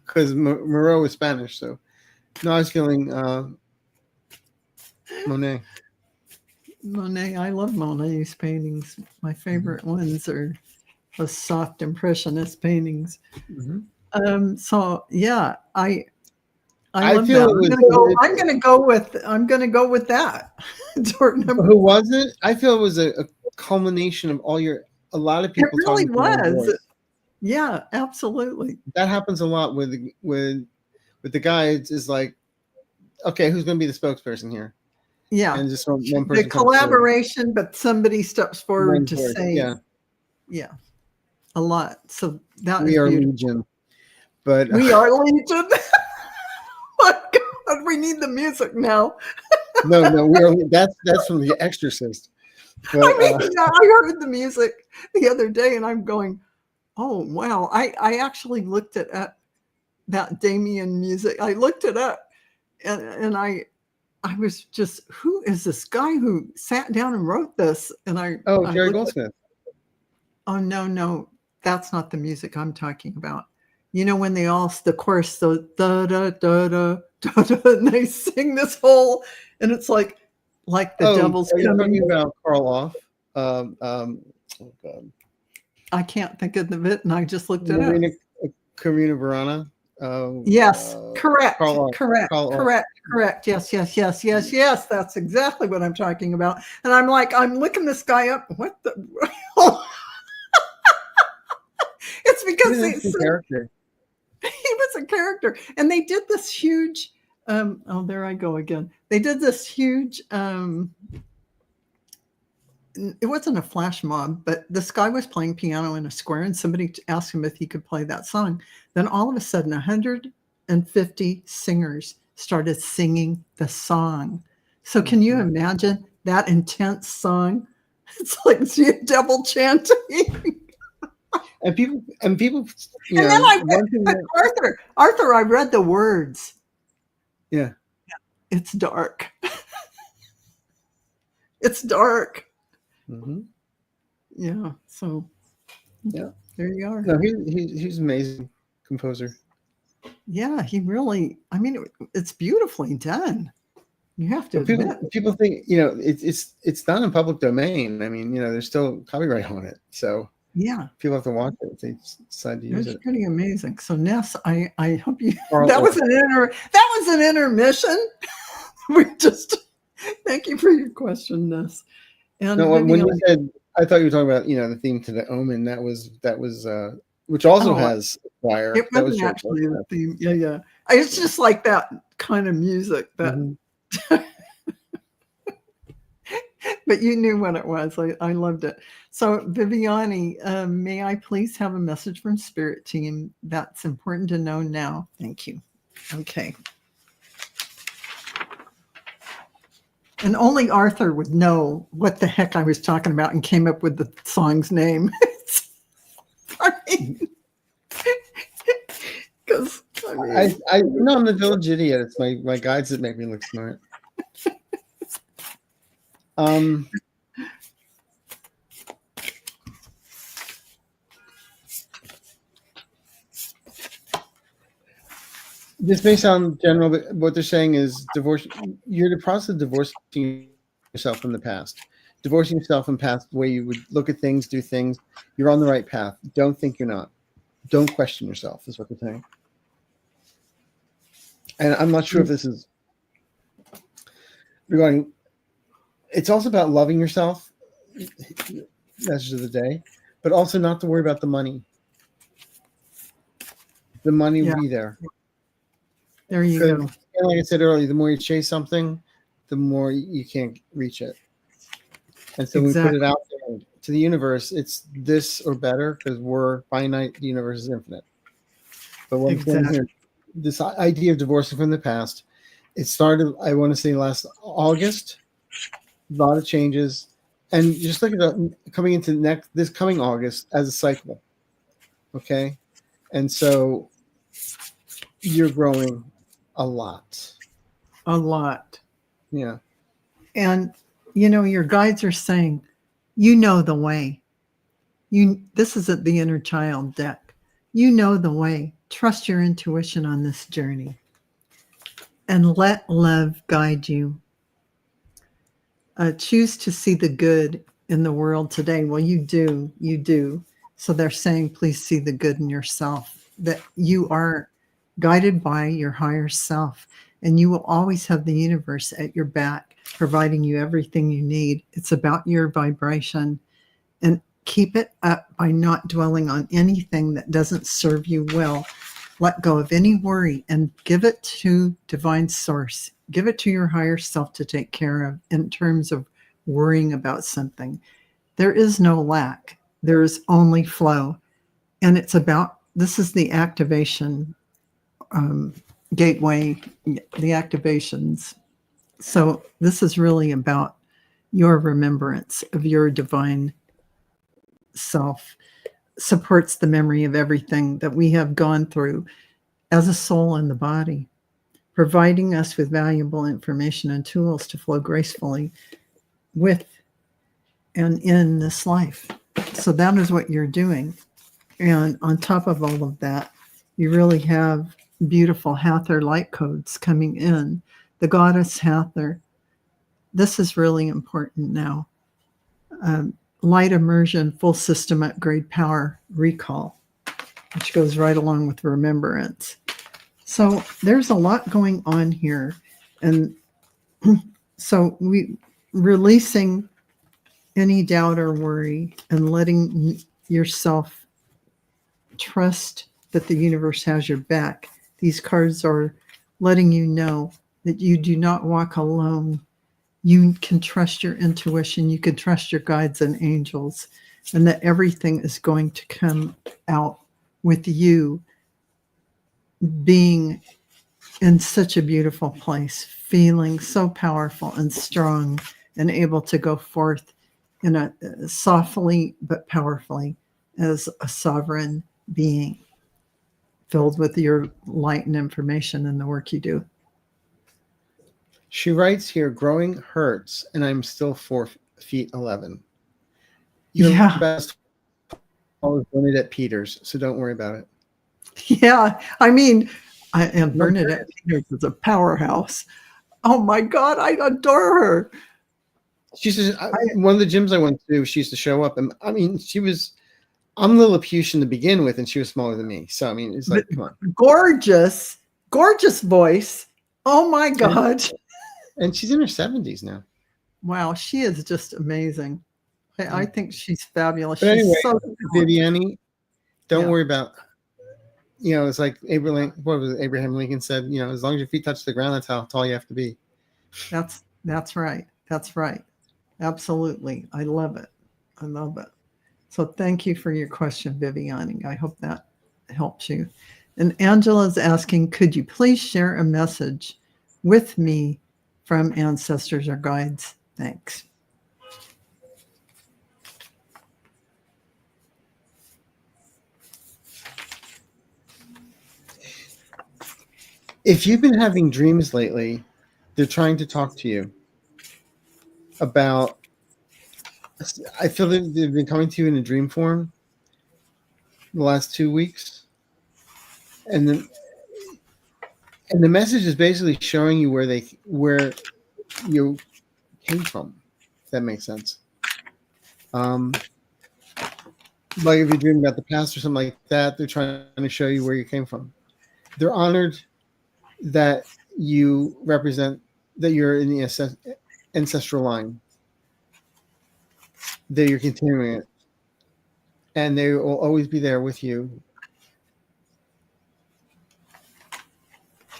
because Moreau is Spanish, so no, I was feeling Monet.
Monet, I love Monet's paintings. My favorite ones are the soft impressionist paintings. So yeah, I love
feel
that. I'm gonna go with that.
Who was it? I feel it was a culmination of a lot of people.
It really was. Yeah, absolutely.
That happens a lot with the guides. Is like, okay, who's going to be the spokesperson here?
Yeah,
and just one person.
The collaboration, but somebody steps forward to say, yeah, a lot. So that
we are Legion. But
we are Legion. My God, we need the music now.
No, we are. That's from The Exorcist. But,
I heard the music the other day, and I'm going, oh wow! I actually looked it up, that Damien music. I looked it up, and I was just, who is this guy who sat down and wrote this? And
Jerry Goldsmith.
Oh no, that's not the music I'm talking about. You know, when the chorus, the da da da da da da, and they sing this whole, and it's like the devil's coming.
You're talking about Karl Off. Oh God,
I can't think of it, and I just looked it up.
Karina Burana.
Yes, correct. Yes. That's exactly what I'm talking about. And I'm looking this guy up. What the? It's because
he's a character.
He was a character, and they did this huge. There I go again. They did this huge. It wasn't a flash mob, but this guy was playing piano in a square, and somebody asked him if he could play that song. Then all of a sudden, 150 singers started singing the song. So can you imagine that intense song? It's like devil chanting.
And people. And
then I read Arthur. I read the words.
Yeah,
it's dark. It's dark.
Mm-hmm.
Yeah. So.
Yeah.
There you are.
No, he's an amazing composer.
Yeah, he really. I mean, it's beautifully done. You have to admit.
People think it's done in public domain. I mean, there's still copyright on it, so
yeah,
people have to watch it if they decide to use it.
It's pretty amazing. So Ness, I hope you. That was an intermission. Thank you for your question, Ness. And
no, when you said, I thought you were talking about the theme to the Omen. That was which also has choir.
It wasn't actually the theme. Yeah. It's just like that kind of music that. Mm-hmm. But you knew what it was. I loved it. So Viviani, may I please have a message from Spirit Team that's important to know now? Thank you. Okay. And only Arthur would know what the heck I was talking about and came up with the song's name. It's funny. Because
no, I'm the village idiot. It's my guides that make me look smart. This may sound general, but what they're saying is divorce. You're in the process of divorcing yourself from the past. Divorcing yourself from past, the way you would look at things, do things. You're on the right path. Don't think you're not. Don't question yourself, is what they're saying. And I'm not sure if this is regarding. It's also about loving yourself. Message of the day, but also not to worry about the money. The money will be there.
There you go.
Like I said earlier, the more you chase something, the more you can't reach it. And so we put it out there to the universe. It's this or better because we're finite. The universe is infinite. But what I'm saying here, this idea of divorcing from the past, it started, I want to say, last August. A lot of changes. And just look at coming into this coming August as a cycle. Okay? And so you're growing a lot.
A lot.
Yeah.
And, your guides are saying, you know the way. This is at the inner child deck. You know the way. Trust your intuition on this journey. And let love guide you. Choose to see the good in the world today. Well, you do. So they're saying, please see the good in yourself, that you are guided by your higher self, and you will always have the universe at your back, providing you everything you need. It's about your vibration, and keep it up by not dwelling on anything that doesn't serve you well. Let go of any worry and give it to divine source. Give it to your higher self to take care of in terms of worrying about something. There is no lack. There is only flow. And it's about, this is the activation gateway, the activations. So this is really about your remembrance of your divine self. Supports the memory of everything that we have gone through as a soul in the body, providing us with valuable information and tools to flow gracefully with and in this life. So that is what you're doing. And on top of all of that, you really have beautiful Hathor light codes coming in. The goddess Hathor. This is really important now. Light immersion, full system upgrade, power recall, which goes right along with remembrance. So there's a lot going on here. And so we releasing any doubt or worry and letting yourself trust that the universe has your back. These cards are letting you know that you do not walk alone. You can trust your intuition. You can trust your guides and angels, and that everything is going to come out with you being in such a beautiful place, feeling so powerful and strong and able to go forth in a softly but powerfully as a sovereign being filled with your light and information and the work you do.
She writes here, growing hurts, and I'm still 4'11". You're best always Bernadette Peters, so don't worry about it.
Yeah, I mean, and Bernadette Peters is a powerhouse. Oh my God, I adore her.
She's one of the gyms I went to. She used to show up, and I mean, I'm Lilliputian to begin with, and she was smaller than me. So I mean, it's like, come on, gorgeous
voice. Oh my God.
And she's in her 70s now.
Wow, she is just amazing. I think she's fabulous.
But anyway,
she's so
Viviani, don't worry about, it's like Abraham Lincoln said, as long as your feet touch the ground, that's how tall you have to be.
That's right. That's right. Absolutely. I love it. I love it. So thank you for your question, Viviani. I hope that helps you. And Angela's asking, could you please share a message with me from ancestors or guides? Thanks.
If you've been having dreams lately, they're trying to talk to you about, I feel that they've been coming to you in a dream form the last 2 weeks. And the message is basically showing you where you came from. If that makes sense. Like if you're dreaming about the past or something like that, they're trying to show you where you came from. They're honored that you represent, that you're in the ancestral line, that you're continuing it, and they will always be there with you.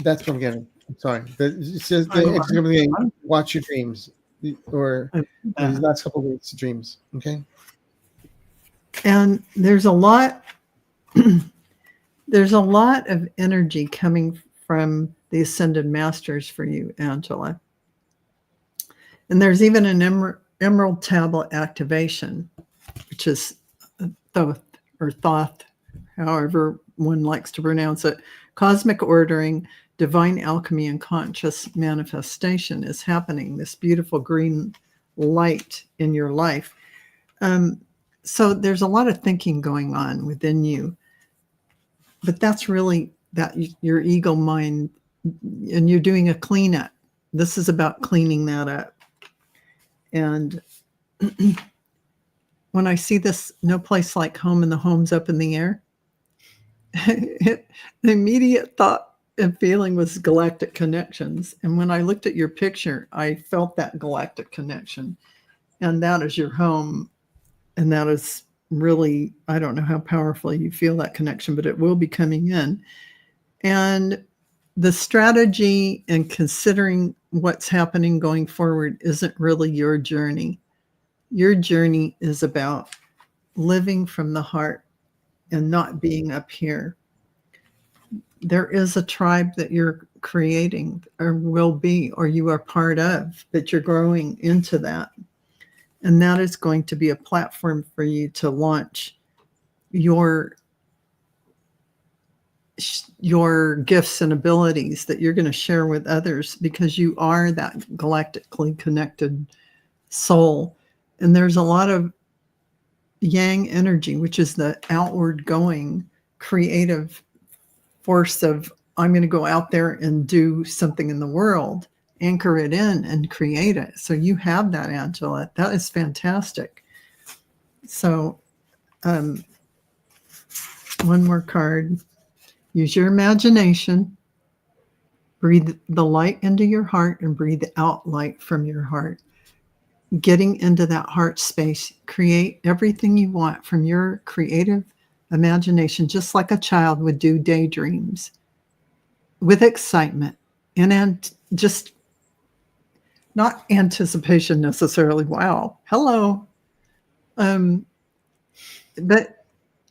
That's what I'm getting. I'm sorry. It says watch your dreams, or these last couple of weeks dreams. Okay.
And there's a lot of energy coming from the Ascended Masters for you, Angela. And there's even an Emerald Tablet activation, which is Thoth or Thoth, however one likes to pronounce it. Cosmic ordering, divine alchemy, and conscious manifestation is happening. This beautiful green light in your life. So there's a lot of thinking going on within you, but that's really that your ego mind, and you're doing a cleanup. This is about cleaning that up. And when I see this, no place like home and the home's up in the air, the immediate thought and feeling was galactic connections. And when I looked at your picture, I felt that galactic connection. And that is your home. And that is really, I don't know how powerfully you feel that connection, but it will be coming in. And the strategy and considering what's happening going forward isn't really your journey. Your journey is about living from the heart and not being up here. There is a tribe that you're creating or will be, or you are part of, that you're growing into that. And that is going to be a platform for you to launch your gifts and abilities that you're going to share with others, because you are that galactically connected soul. And there's a lot of yang energy, which is the outward going creative force of, I'm going to go out there and do something in the world, anchor it in and create it. So you have that, Angela. That is fantastic. So one more card. Use your imagination. Breathe the light into your heart and breathe out light from your heart. Getting into that heart space, create everything you want from your creative imagination, just like a child would do daydreams, with excitement and just not anticipation necessarily. Wow, hello. But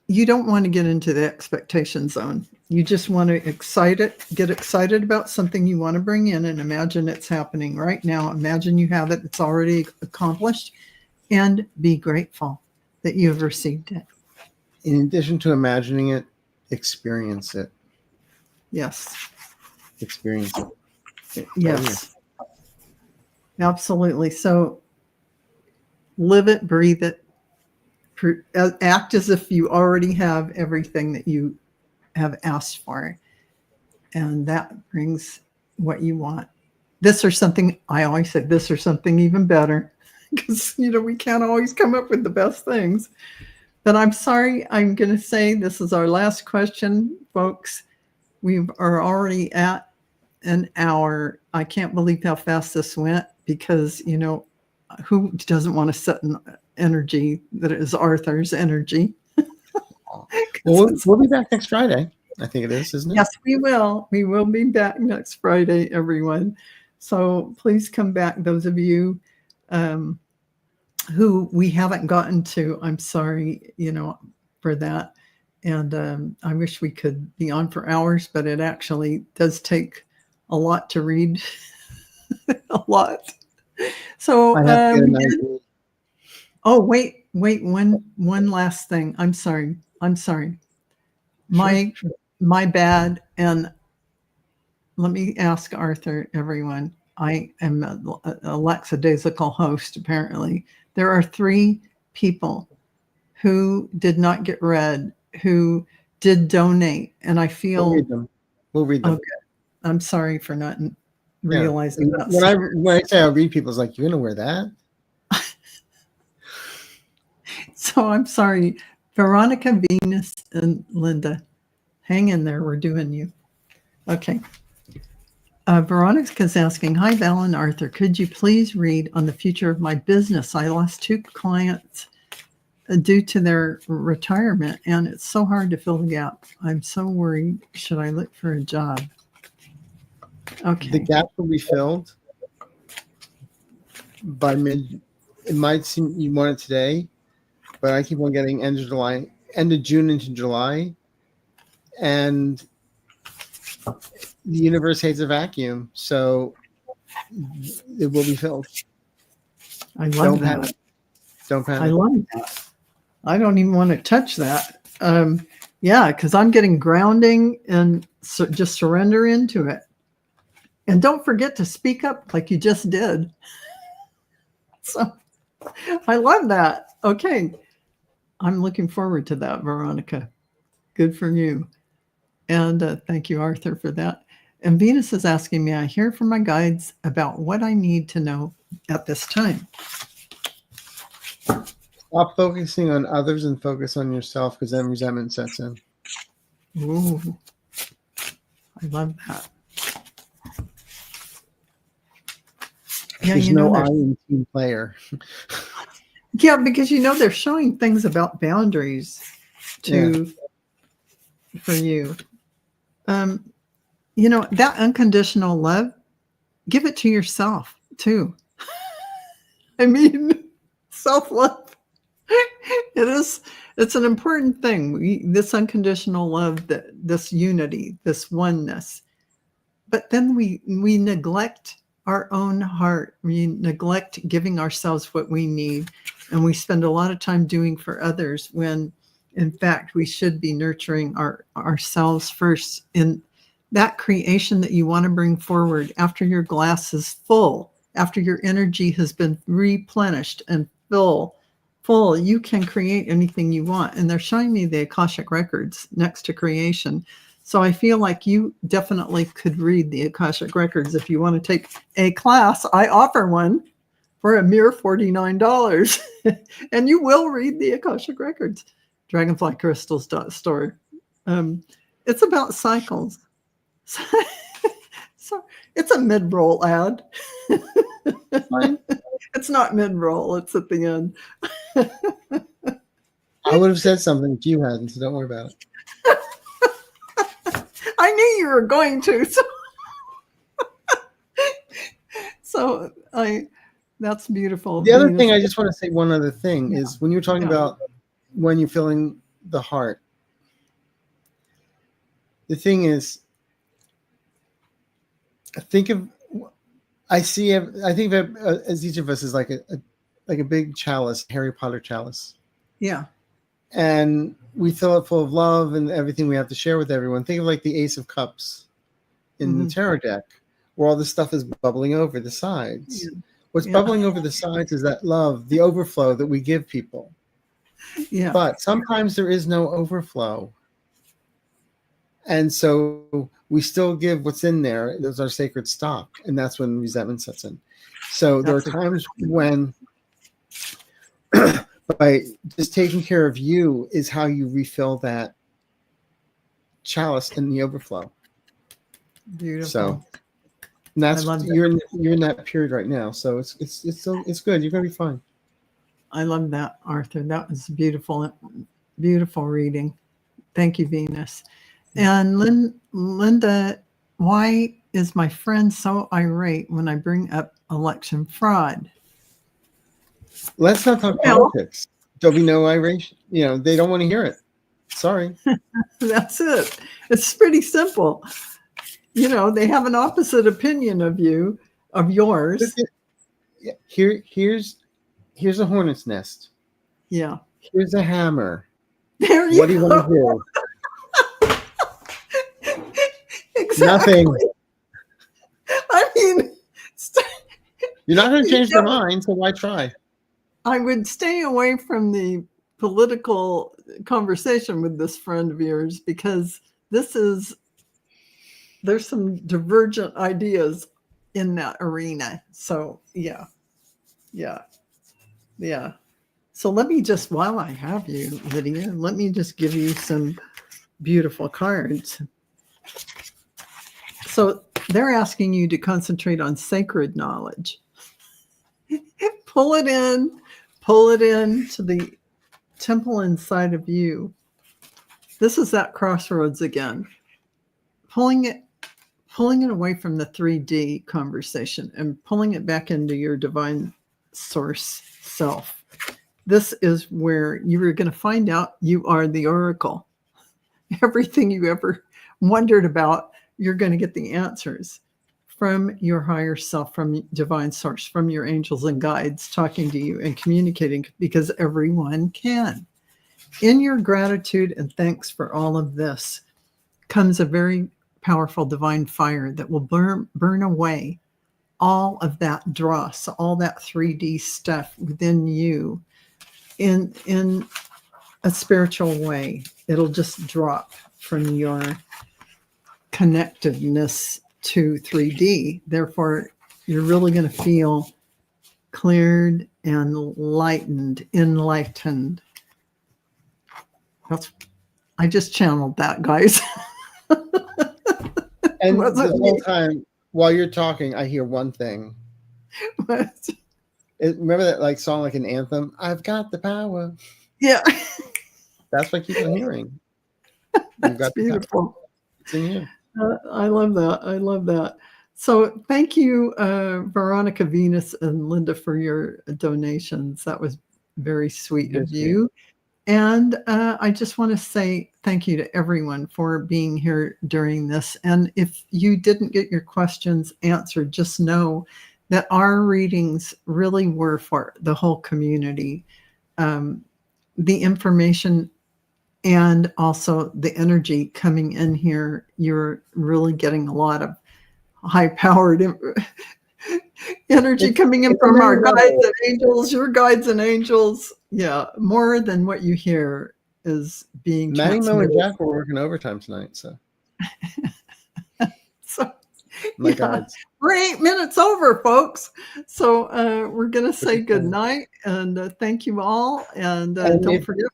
you don't want to get into the expectation zone. You just want to get excited about something you want to bring in and imagine it's happening right now. Imagine you have it. It's already accomplished, and be grateful that you've received it.
In addition to imagining it, experience it.
Yes.
Experience it.
Yes. Absolutely. So live it, breathe it, act as if you already have everything that you have asked for. And that brings what you want. This or something, I always say this or something even better, because, we can't always come up with the best things. But I'm sorry, I'm going to say this is our last question, folks. We are already at an hour. I can't believe how fast this went, because, who doesn't want to set an energy that is Arthur's energy?
Well, we'll be back next Friday. I think it is, isn't it?
Yes, we will. We will be back next Friday, everyone. So please come back. Those of you who we haven't gotten to, I'm sorry, for that. And I wish we could be on for hours, but it actually does take a lot to read, a lot. So,
I have to get an idea.
oh, wait, one last thing. I'm sorry. My
Sure.
my bad. And let me ask Arthur, everyone. I am a lackadaisical host, apparently. There are 3 people who did not get read, who did donate. And I
We'll
feel,
read them. We'll read them.
okay, I'm sorry for not
Yeah.
realizing that.
When I say I'll read people, it's like, you're going to wear that?
So I'm sorry. Veronica, Venus, and Linda, hang in there. We're doing you. Okay. Veronica's asking, hi, Val and Arthur. Could you please read on the future of my business? I lost 2 clients due to their retirement, and it's so hard to fill the gap. I'm so worried. Should I look for a job? Okay.
The gap will be filled by mid. It might seem you want it today, but I keep on getting end of June into July, and the universe hates a vacuum, so it will be filled.
I love
Don't
that.
panic. Don't
I
panic.
love that. I don't even want to touch that. Yeah, because I'm getting grounding and just surrender into it. And don't forget to speak up like you just did. So I love that. Okay. I'm looking forward to that, Veronica. Good for you. And thank you, Arthur, for that. And Venus is asking me, I hear from my guides about what I need to know at this time.
Stop focusing on others and focus on yourself, because then resentment sets in.
Ooh, I love that. Yeah,
There's
you know,
no I in team player.
yeah, because they're showing things about boundaries for you. That unconditional love, give it to yourself too. I mean, self-love. It's an important thing. This unconditional love, this unity, this oneness. But then we neglect our own heart. We neglect giving ourselves what we need. And we spend a lot of time doing for others when, in fact, we should be nurturing ourselves first in that creation that you want to bring forward after your glass is full, after your energy has been replenished and full, you can create anything you want. And they're showing me the Akashic records next to creation. So I feel like you definitely could read the Akashic records if you want to take a class. I offer one for a mere $49. And you will read the Akashic records. Dragonflycrystals.store. It's about cycles. So it's a mid-roll ad. It's not mid-roll. It's at the end.
I would have said something if you hadn't, so don't worry about it.
I knew you were going to. That's beautiful.
The other thing, I just want to say one other thing is when you're talking about when you're feeling the heart, the thing is, I think of as each of us is like a big chalice, Harry Potter chalice.
Yeah.
And we fill it full of love and everything we have to share with everyone. Think of like the Ace of Cups in the tarot deck, where all this stuff is bubbling over the sides. Yeah. What's bubbling over the sides is that love, the overflow that we give people. Yeah. But sometimes there is no overflow. And so we still give what's in there. Those are sacred stock. And that's when resentment sets in. So there are times when by just taking care of you is how you refill that chalice in the overflow.
Beautiful.
So that's you're in that period right now. So it's good. You're gonna be fine.
I love that, Arthur. That was beautiful reading. Thank you, Venus. And Linda, why is my friend so irate when I bring up election fraud?
Let's not talk politics. There'll be no iration. They don't want to hear it. Sorry.
That's it. It's pretty simple. They have an opposite opinion of yours.
Here's a hornet's nest.
Yeah.
Here's a hammer.
There you
What do you want to do?
Exactly.
Nothing.
I mean,
You're not going to change their mind, so why try?
I would stay away from the political conversation with this friend of yours, because there's some divergent ideas in that arena. So yeah. So let me just, while I have you, Lydia, let me just give you some beautiful cards. So they're asking you to concentrate on sacred knowledge. Pull it in to the temple inside of you. This is that crossroads again. Pulling it away from the 3D conversation and pulling it back into your divine source self. This is where you are going to find out you are the oracle. Everything you ever wondered about, you're going to get the answers from your higher self, from divine source, from your angels and guides talking to you and communicating, because everyone can. In your gratitude and thanks for all of this comes a very powerful divine fire that will burn away all of that dross, all that 3D stuff within you in a spiritual way. It'll just drop from your connectedness to 3D. Therefore, you're really going to feel cleared and enlightened. I just channeled that, guys.
And the whole time while you're talking, I hear one thing.
What?
Remember that song, like an anthem? I've got the power.
Yeah.
That's what I keep on hearing.
That's beautiful.
It's in you.
I love that. So thank you, Veronica, Venus, and Linda, for your donations. That was very sweet of you. And I just want to say thank you to everyone for being here during this. And if you didn't get your questions answered, just know that our readings really were for the whole community. The information and also the energy coming in here, you're really getting a lot of high-powered energy coming in from our guides and angels, your guides and angels. Yeah, more than what you hear is being
Maddie, Mo,
transmitted.
and Jack were working overtime tonight, so. My guides.
We're 8 minutes over, folks. So we're going to say good night and thank you all. And don't forget.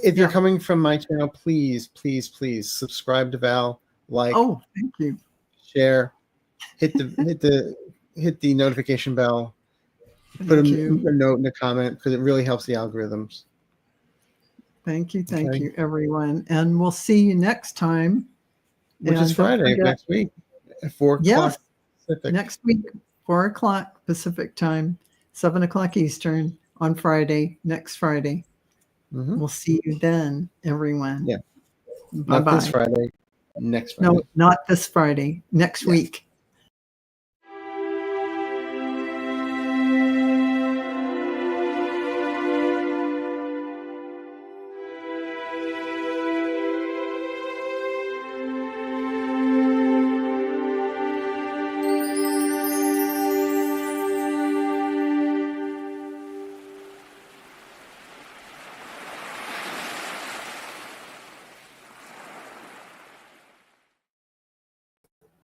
If you're coming from my channel, please, please, please subscribe to Val, like.
Oh, thank you.
Share, hit the notification bell, put a note in the comment, because it really helps the algorithms.
Thank you, everyone, and we'll see you next time,
which is Friday next week at 4 o'clock Pacific.
Next week, 4 o'clock Pacific time, 7 o'clock Eastern on Friday. Next Friday, we'll see you then, everyone.
Yeah,
bye-bye.
Not this Friday. Next Friday.
No, not this Friday. Next week.